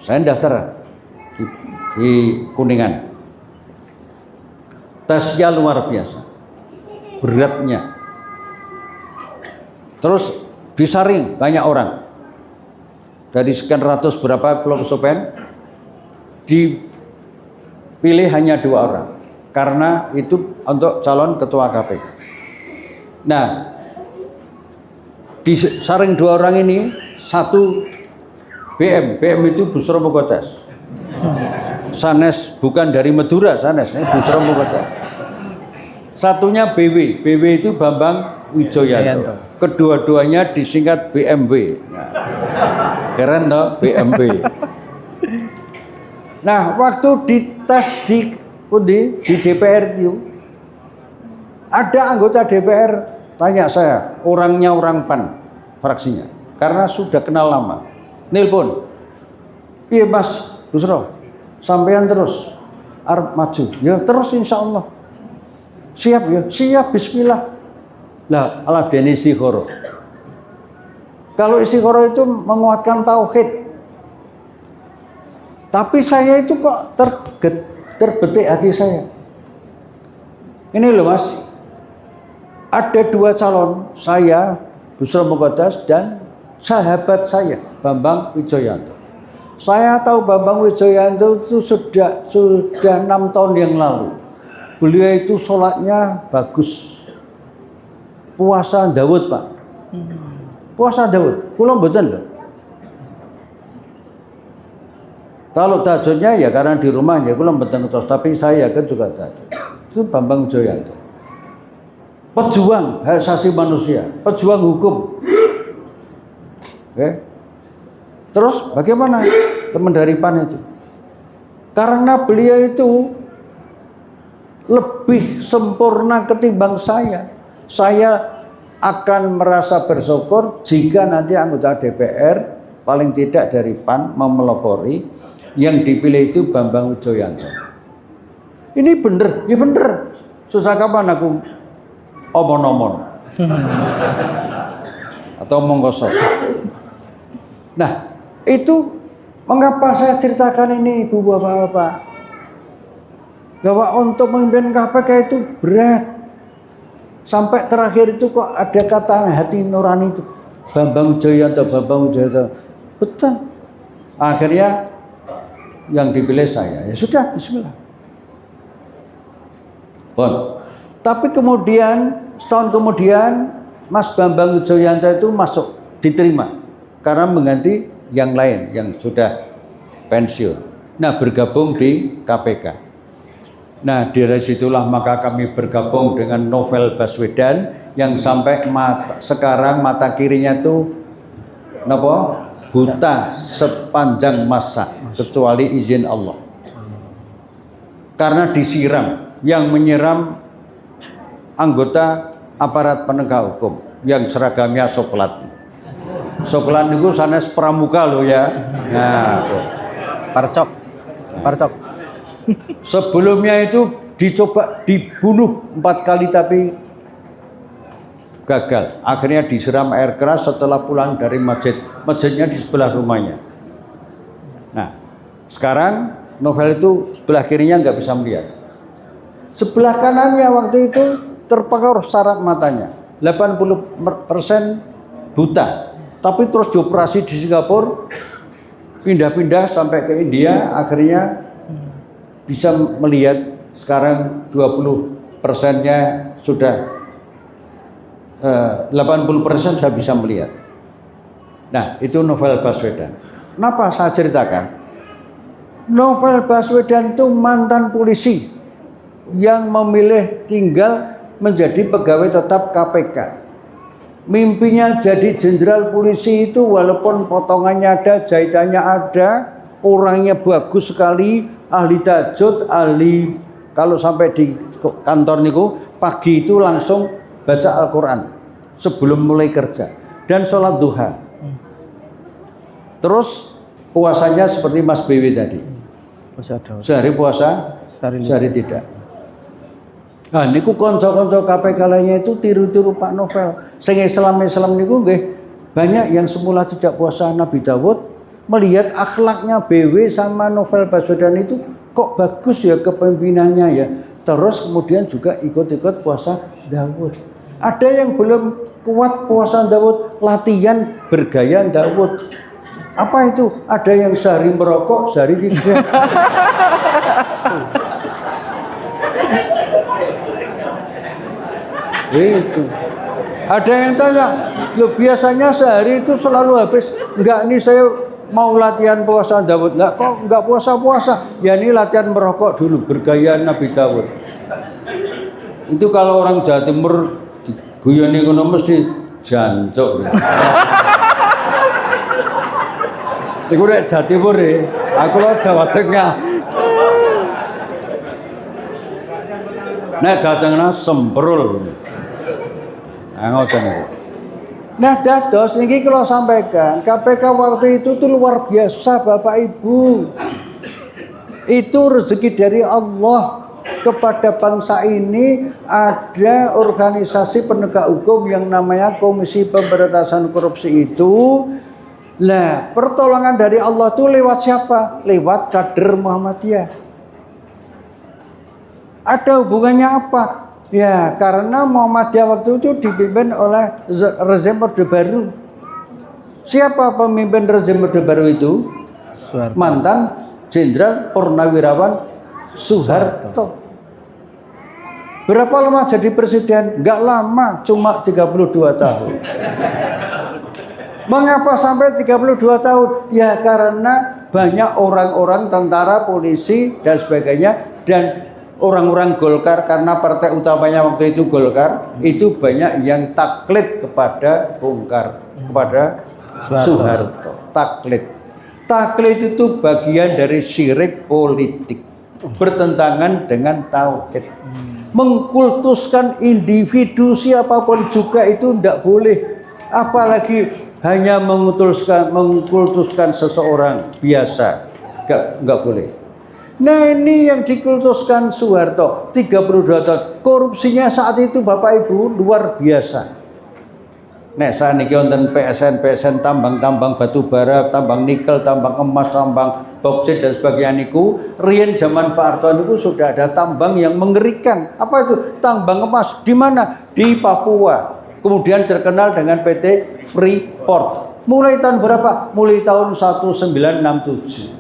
Saya daftar di Kuningan. Tesnya luar biasa, beratnya. Terus disaring banyak orang. Dari sekian ratus berapa kelompok dipilih hanya 2 orang. Karena itu untuk calon ketua KPK. Nah, disaring 2 orang ini, satu BM itu Busro Mokotas. Sanes bukan dari Madura, sanes Busro Mokotas. Satunya BW itu Bambang Wijoyanto. Kedua-duanya disingkat BMW. Nah, keren toh BMW. Nah, waktu dites di DPR itu, ada anggota DPR tanya saya, orangnya orang PAN fraksinya, karena sudah kenal lama. Nelpon, iya Mas Busro, sampean terus arep maju, ya terus insya Allah. Siap ya, siap, bismillah. Lah, ala dene istikharah. Kalau istikharah itu menguatkan tauhid. Tapi saya itu kok terbetik hati saya. Ini loh Mas, ada 2 calon, saya Busro Mokotas dan sahabat saya Bambang Wijoyanto. Saya tahu Bambang Wijoyanto itu sudah 6 tahun yang lalu. Beliau itu sholatnya bagus. Puasa Daud, Pak. Puasa Daud. Kula mboten lho. Kalau tahajudnya ya karena di rumah ya kula mboten ngertos, tapi saya kan juga tahajud. Itu Bambang Wijoyanto. Pejuang hak asasi manusia, pejuang hukum. Oke. Terus bagaimana teman dari PAN itu? Karena beliau itu lebih sempurna ketimbang saya. Saya akan merasa bersyukur jika nanti anggota DPR paling tidak dari PAN memelopori yang dipilih itu Bambang Wijoyanto. Ini bener, ya bener. Susah kapan aku omon-omon atau omong kosong. Nah, itu mengapa saya ceritakan ini Ibu Bapak-bapak, bahwa untuk memimpin KPK itu berat. Sampai terakhir itu kok ada kata hati nurani itu Bambang Wijoyanto. Betul. Akhirnya yang dipilih saya. Ya sudah, bismillah. Bon. Tapi kemudian setahun kemudian Mas Bambang Wijoyanto itu masuk, diterima karena mengganti yang lain yang sudah pensiun. Nah, bergabung di KPK. Nah, dari situlah maka kami bergabung dengan Novel Baswedan yang sampai sekarang mata kirinya tuh buta sepanjang masa kecuali izin Allah. Karena disiram, yang menyiram anggota aparat penegak hukum yang seragamnya soklat. Soklat itu sanes pramuka loh ya. Nah, Parcok. sebelumnya itu dicoba dibunuh 4 kali tapi gagal. Akhirnya disiram air keras setelah pulang dari masjid. Masjidnya di sebelah rumahnya. Nah, sekarang Novel itu sebelah kirinya nggak bisa melihat. Sebelah kanannya waktu itu terpengaruh saraf matanya. 80% buta. Tapi terus dioperasi di Singapura, pindah-pindah sampai ke India, akhirnya bisa melihat. Sekarang 20%-nya sudah 80% sudah bisa melihat. Nah, itu Novel Baswedan. Kenapa saya ceritakan? Novel Baswedan itu mantan polisi yang memilih tinggal menjadi pegawai tetap KPK. Mimpinya jadi jenderal polisi itu walaupun potongannya ada, jahitannya ada, orangnya bagus sekali, ahli tahajud, ahli kalau sampai di kantor niku pagi itu langsung baca Al-Quran sebelum mulai kerja dan sholat duha. Terus puasanya seperti Mas BW tadi. Sehari puasa, sehari tidak. Nah, niku konco-konco KPK lainnya itu tiru-tiru Pak Novel. Sing Islam niku nggih banyak yang semula tidak puasa. Nabi Dawud melihat akhlaknya BW sama Novel Baswedan itu kok bagus ya kepemimpinannya ya. Terus kemudian juga ikut-ikut puasa Dawud. Ada yang belum kuat puasa Dawud, latihan bergaya Dawud. Apa itu? Ada yang sehari merokok, sehari tidak. Itu. Ada yang tanya, loh biasanya sehari itu selalu habis. Enggak, nih saya mau latihan puasa Dawud. Enggak, kok enggak puasa-puasa? Ya ini latihan merokok dulu, bergaya Nabi Dawud. Itu kalau orang Jawa Timur diguyoni ngono mesti jancuk. Iku nek Jawa Timur ya, aku lo Jawa Tengah. Nah, Jawa Tengah semprul. Nah, dados niki kalau sampaikan, KPK waktu itu tuh luar biasa Bapak Ibu. Itu rezeki dari Allah kepada bangsa ini. Ada organisasi penegak hukum yang namanya Komisi Pemberantasan Korupsi itu. Nah, pertolongan dari Allah itu lewat siapa? Lewat kader Muhammadiyah. Ada hubungannya apa? Ya, karena Muhammadiyah waktu itu dipimpin oleh rezim Orde Baru. Siapa pemimpin rezim Orde Baru itu? Soeharto. Mantan Jenderal Purnawirawan Soeharto. Berapa lama jadi presiden? Enggak lama, cuma 32 tahun. Mengapa sampai 32 tahun? Ya karena banyak orang-orang tentara, polisi dan sebagainya, dan orang-orang Golkar, karena partai utamanya waktu itu Golkar, itu banyak yang taklid kepada kepada Soeharto. Taklid itu bagian dari syirik politik, bertentangan dengan tauhid. Mengkultuskan individu siapapun juga itu tidak boleh, apalagi hanya mengkultuskan seseorang biasa, enggak boleh. Nah, ini yang dikultuskan Soeharto 32 tahun. Korupsinya saat itu Bapak Ibu luar biasa. Nek saniki wonten PSN tambang batu bara, tambang nikel, tambang emas, tambang boksit dan sebagainya niku, riyen zaman Pak Harto niku sudah ada tambang yang mengerikan. Apa itu? Tambang emas. Di mana? Di Papua. Kemudian terkenal dengan PT Freeport. Mulai tahun berapa? Mulai tahun 1967.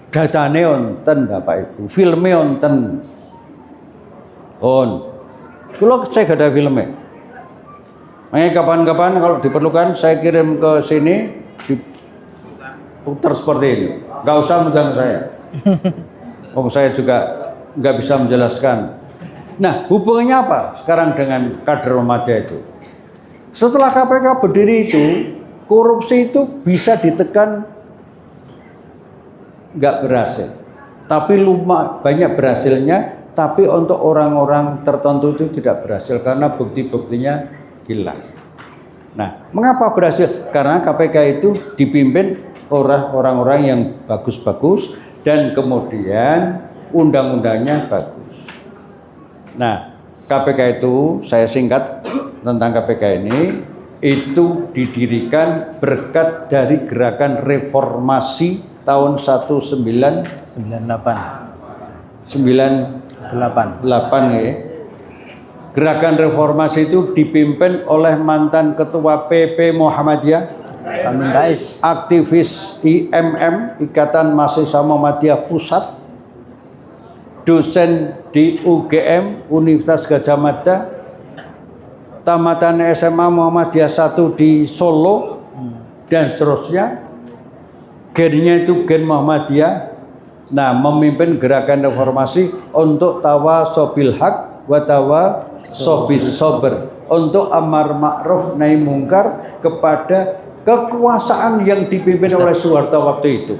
Datane wonten Bapak Ibu, filme wonten. Kalau saya gak ada filmnya. Makanya kapan-kapan kalau diperlukan saya kirim ke sini diputar seperti ini. Gak usah undang saya. Saya juga nggak bisa menjelaskan. Nah, hubungannya apa sekarang dengan kader remaja itu? Setelah KPK berdiri itu, korupsi itu bisa ditekan nggak berhasil. Tapi banyak berhasilnya, tapi untuk orang-orang tertentu itu tidak berhasil karena bukti-buktinya hilang. Nah, mengapa berhasil? Karena KPK itu dipimpin orang-orang yang bagus-bagus dan kemudian undang-undangnya bagus. Nah, KPK itu saya singkat tentang KPK ini itu didirikan berkat dari gerakan reformasi tahun 1998 ya. Gerakan reformasi itu dipimpin oleh mantan ketua PP Muhammadiyah, Amin Rais, aktivis IMM Ikatan Mahasiswa Muhammadiyah Pusat, dosen di UGM Universitas Gadjah Mada, tamatan SMA Muhammadiyah 1 di Solo, dan seterusnya. Gennya itu gen Muhammadiyah. Nah, memimpin gerakan reformasi untuk tawasobil haq wa tawasobis sober, untuk amar ma'ruf nahi mungkar kepada kekuasaan yang dipimpin oleh Soeharto waktu itu,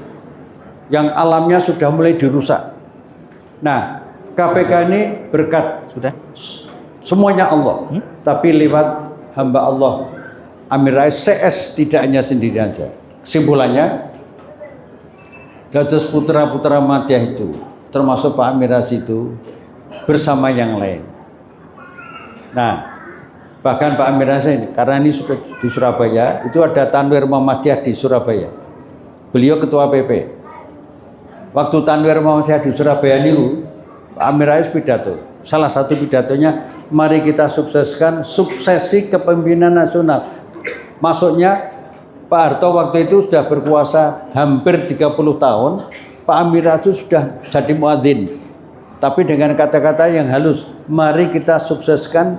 yang alamnya sudah mulai dirusak. Nah, KPK ini berkat sudah semuanya Allah, tapi lewat hamba Allah Amin Rais CS, tidak hanya sendiri saja. Kesimpulannya, dados putra-putra Muhammadiyah itu, termasuk Pak Amin Rais itu, bersama yang lain. Nah, bahkan Pak Amin Rais ini, karena ini sudah di Surabaya, itu ada Tanwir Muhammadiyah di Surabaya. Beliau ketua PP. Waktu Tanwir Muhammadiyah di Surabaya ini, Pak Amin Rais pidato. Salah satu pidatonya, mari kita sukseskan suksesi kepemimpinan nasional. Maksudnya, Pak Harto waktu itu sudah berkuasa hampir 30 tahun, Pak Amin Rais itu sudah jadi muadzin. Tapi dengan kata-kata yang halus, mari kita sukseskan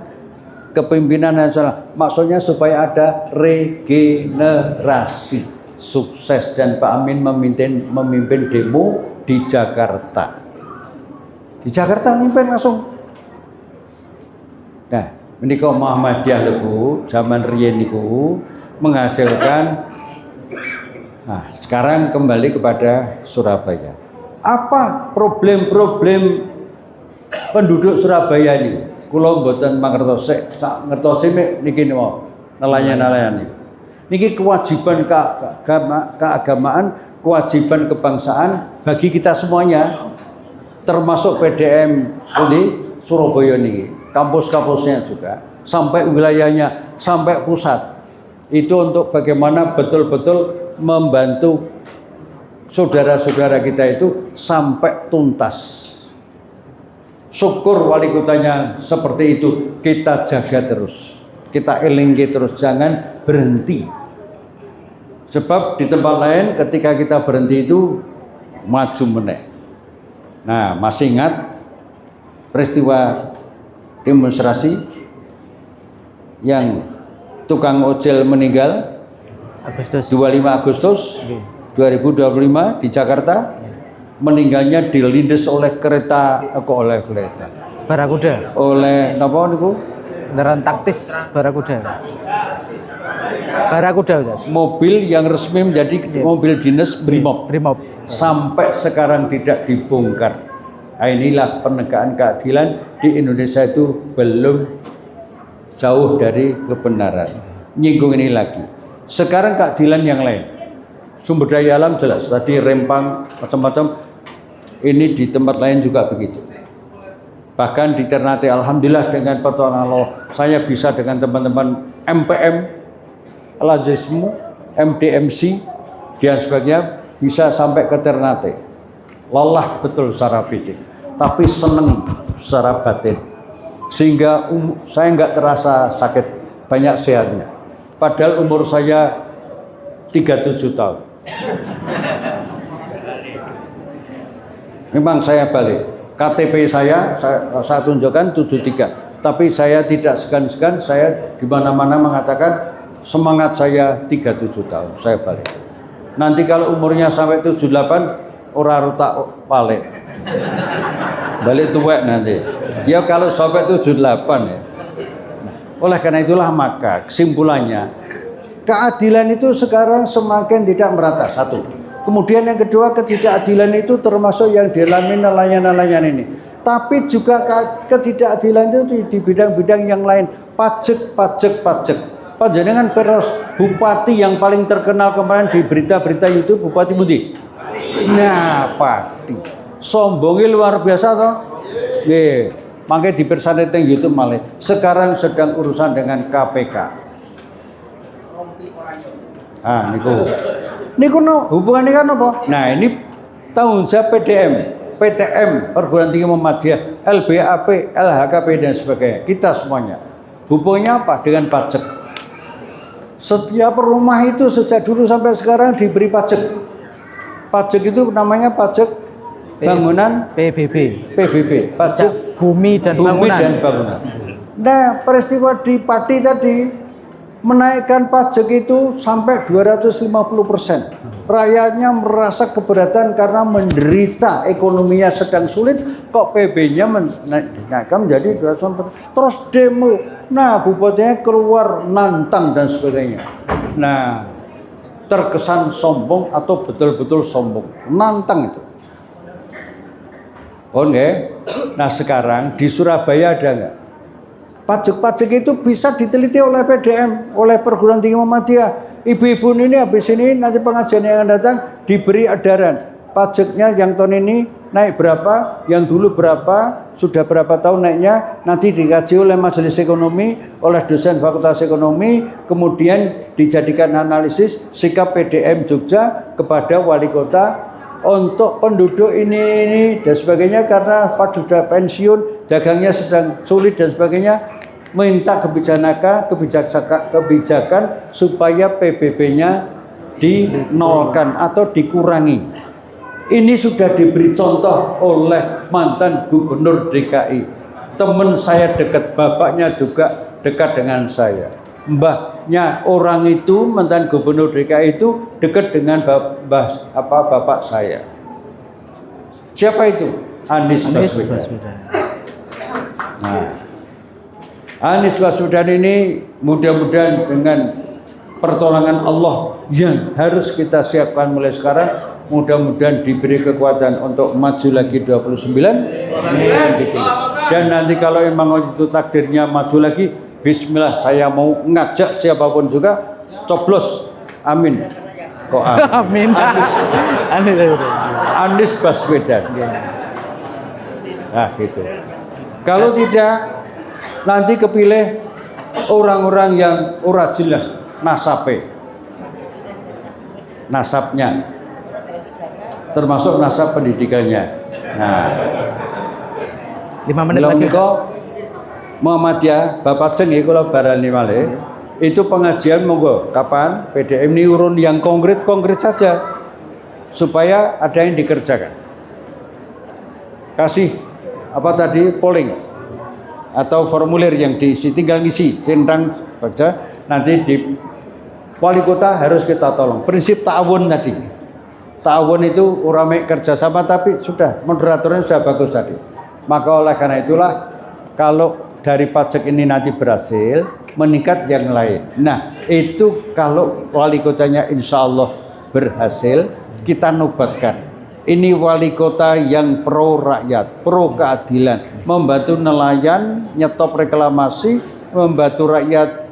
kepemimpinan nasional. Maksudnya supaya ada regenerasi, sukses. Dan Pak Amin memimpin demo di Jakarta. Di Jakarta memimpin langsung. Nah, ini kok Muhammadiyah niku zaman riyen niku menghasilkan. Nah, sekarang kembali kepada Surabaya. Apa problem-problem penduduk Surabaya ini? Kula mboten mangertos sak ngertosi niki mau nelayan-nelayan iki. Niki kewajiban keagamaan, kewajiban kebangsaan bagi kita semuanya, termasuk PDM ini Surabaya niki, kampus-kampusnya juga, sampai wilayahnya, sampai pusat. Itu untuk bagaimana betul-betul membantu saudara-saudara kita itu sampai tuntas. Syukur wali kotanya seperti itu, kita jaga terus, kita elinggi terus, jangan berhenti. Sebab di tempat lain ketika kita berhenti itu maju meneh. Nah, masih ingat peristiwa demonstrasi yang tukang ojol meninggal 25 Agustus 2025 di Jakarta, meninggalnya dilindas oleh kereta, Barakuda. oleh apa niku? Kendaraan taktis Barakuda. Ustaz. Mobil yang resmi menjadi mobil dinas Brimob. Sampai sekarang tidak dibongkar. Nah, inilah penegakan keadilan di Indonesia itu belum jauh dari kebenaran. Nyinggung ini lagi. Sekarang keadilan yang lain. Sumber daya alam jelas. Tadi Rempang macam-macam. Ini di tempat lain juga begitu. Bahkan di Ternate, alhamdulillah dengan pertolongan Allah, saya bisa dengan teman-teman MPM, Lazismu, MDMC, dan sebagainya bisa sampai ke Ternate. Lelah betul secara fisik, tapi senang secara batin. Sehingga saya nggak terasa sakit, banyak sehatnya. Padahal umur saya 37 tahun. Memang saya balik. KTP saya tunjukkan 73. Tapi saya tidak segan-segan, saya di mana-mana mengatakan semangat saya 37 tahun, saya balik. Nanti kalau umurnya sampai 78, ora rutak balik. Balik tuwek nanti. Ya kalau sampai 78 ya. Oleh karena itulah maka kesimpulannya keadilan itu sekarang semakin tidak merata. Satu. Kemudian yang kedua, ketidakadilan itu termasuk yang dialami nelayan-nelayan ini. Tapi juga ketidakadilan itu di bidang-bidang yang lain. Pajak. Panjenengan peros bupati yang paling terkenal kemarin di berita-berita YouTube, Bupati Mundi. Nah, pati. Sombongnya luar biasa toh. Nggih, makanya dipersani teng YouTube malah. Sekarang sedang urusan dengan KPK. Ah, niku no hubungannya kan apa? Nah, ini tanggung jawab PTM, Perguruan Tinggi Muhammadiyah, LBAP, LHKP dan sebagainya. Kita semuanya. Hubungannya apa? Dengan pajak. Setiap rumah itu sejak dulu sampai sekarang diberi pajak. Pajak itu namanya pajak bangunan PBB, pajak bumi dan bangunan. Nah, peristiwa di Pati tadi menaikkan pajak itu sampai 250%. Rakyatnya merasa keberatan karena menderita, ekonominya sedang sulit, kok PB-nya menaikkan menjadi 250%. Terus demo. Nah, bupatinya keluar nantang dan sebagainya. Nah, terkesan sombong atau betul-betul sombong. Nantang itu. Oh enggak? Nah, sekarang di Surabaya ada enggak? Pajak-pajak itu bisa diteliti oleh PDM, oleh Perguruan Tinggi Muhammadiyah. Ibu-ibu ini habis ini nanti pengajian yang akan datang diberi edaran. Pajaknya yang tahun ini naik berapa, yang dulu berapa, sudah berapa tahun naiknya, nanti dikaji oleh Majelis Ekonomi, oleh dosen Fakultas Ekonomi, kemudian dijadikan analisis sikap PDM Jogja kepada wali kota untuk penduduk ini dan sebagainya, karena Pak sudah pensiun, dagangnya sedang sulit dan sebagainya, minta kebijakan supaya PBB-nya dinolkan atau dikurangi. Ini sudah diberi contoh oleh mantan gubernur DKI. Teman saya dekat, bapaknya juga dekat dengan saya. Mbahnya orang itu, mantan gubernur DKI itu dekat dengan bapak saya. Siapa itu? Anies Baswedan. Nah, Anies Baswedan ini mudah-mudahan dengan pertolongan Allah yang harus kita siapkan mulai sekarang, mudah-mudahan diberi kekuatan untuk maju lagi 29. Dan nanti kalau memang itu takdirnya maju lagi, bismillah, saya mau ngajak siapapun juga coblos. Amin. Kok amin? Anies Baswedan. Nah, gitu. Kalau tidak, nanti kepilih orang-orang yang ora jelas nasabnya, termasuk nasab pendidikannya. Nah, 5 menit lagi. Muhammadiyah, Bapak Jeng kalau barani malih, itu pengajian monggo kapan PDM ini urun yang konkret saja supaya ada yang dikerjakan. Kasih apa tadi polling atau formulir yang diisi, tinggal ngisi centang baca, nanti di wali kota harus kita tolong. Prinsip ta'awun tadi. Ta'awun itu urame kerjasama, tapi sudah moderatornya sudah bagus tadi. Maka oleh karena itulah kalau dari pajak ini nanti berhasil meningkat yang lain. Nah, itu kalau wali kotanya insya Allah berhasil, kita nobatkan. Ini wali kota yang pro rakyat, pro keadilan, membantu nelayan, nyetop reklamasi, membantu rakyat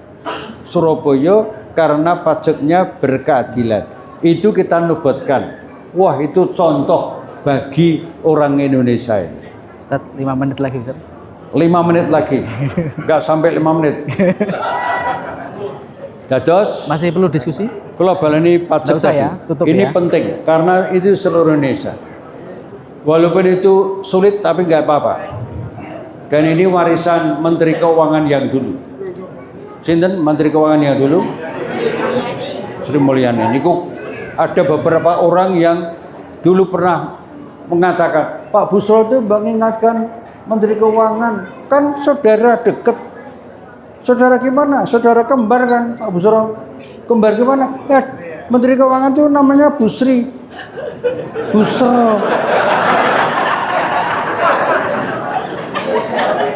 Surabaya karena pajaknya berkeadilan. Itu kita nobatkan. Wah, itu contoh bagi orang Indonesia ini. Ustaz, 5 menit lagi, Ustaz. 5 menit lagi, nggak sampai 5 menit. Dados Masih perlu diskusi? global ini pajak tadi. Ya, tutup ini ya. penting karena itu seluruh Indonesia. Walaupun itu sulit tapi nggak apa-apa. Dan ini warisan Menteri Keuangan yang dulu. Sinten Menteri Keuangan yang dulu? Sri Mulyani. Niku ada beberapa orang yang dulu pernah mengatakan Pak Busro itu mengingatkan Menteri Keuangan, kan saudara dekat. Saudara gimana? Saudara kembar kan Pak Busro? Kembar gimana? Ya, Menteri Keuangan itu namanya Busri. Busro.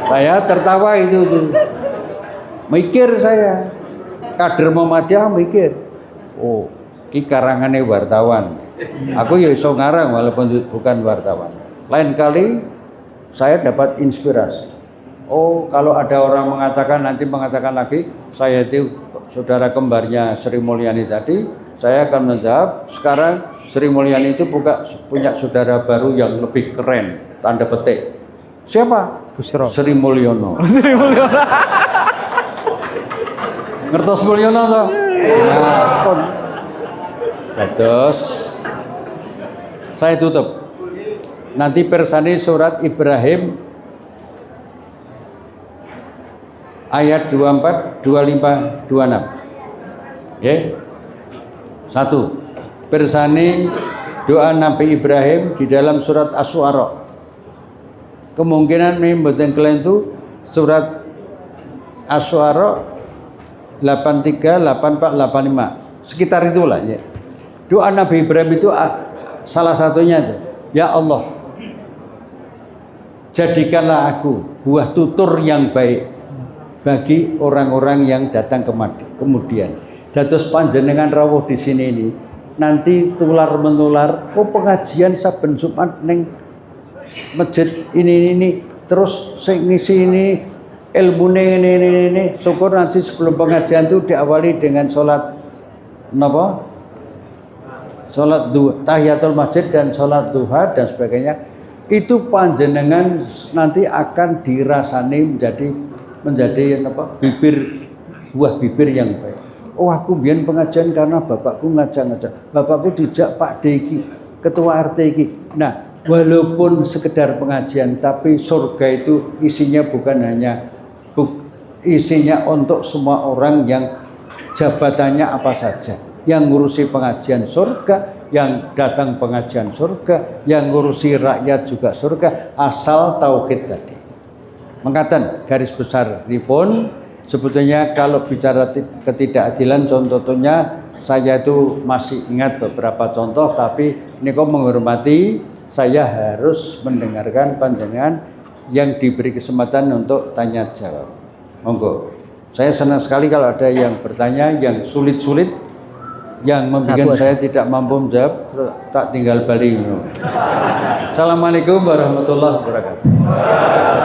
Saya tertawa itu tuh. Mikir saya. Kader Muhammadiyah mikir. Oh, ki karangane wartawan. Aku ya iso ngarang walaupun bukan wartawan. Lain kali saya dapat inspirasi. Oh, kalau ada orang mengatakan nanti mengatakan lagi, saya itu saudara kembarnya Sri Mulyani tadi, saya akan menjawab, sekarang Sri Mulyani itu punya saudara baru yang lebih keren, tanda petik. Siapa? Busro. Sri Mulyono. Sri Mulyono. Ngertos Mulyono toh? Nah, pun. Terus saya tutup. Nanti persani surat Ibrahim ayat 24, 25, 26. Ya. 1. Persani doa Nabi Ibrahim di dalam surat Asy-Syu'ara. Kemungkinan ini mboten kalian itu surat Asy-Syu'ara 83, 84, 85. Sekitar itulah ya. Doa Nabi Ibrahim itu salah satunya itu. Ya Allah, jadikanlah aku buah tutur yang baik bagi orang-orang yang datang kemudian. Dados panjenengan rawuh di sini ini, nanti tular menular. Oh, pengajian saben Jumat neng masjid ini terus sing ngisi ini ilmune ini. Syukur nanti sebelum pengajian itu diawali dengan sholat napa? Sholat duha, tahiyatul masjid dan sholat duha dan sebagainya. Itu panjenengan nanti akan dirasani menjadi apa? Buah bibir yang baik. Oh, aku biyen pengajian karena bapakku ngajak-ngajak. Bapakku dijak Pak Deki, ketua RT iki. Nah, walaupun sekedar pengajian, tapi surga itu isinya bukan hanya isinya untuk semua orang yang jabatannya apa saja. Yang ngurusi pengajian surga, yang datang pengajian surga, yang ngurusi rakyat juga surga, asal tauhid tadi. Mengatakan garis besar ripun, sebetulnya kalau bicara ketidakadilan, contohnya saya itu masih ingat beberapa contoh, tapi ini kok menghormati, saya harus mendengarkan panjenengan yang diberi kesempatan untuk tanya jawab. Monggo. Saya senang sekali kalau ada yang bertanya yang sulit-sulit, yang membuat saya tidak mampu menjawab, tak tinggal balik. Assalamualaikum warahmatullahi wabarakatuh.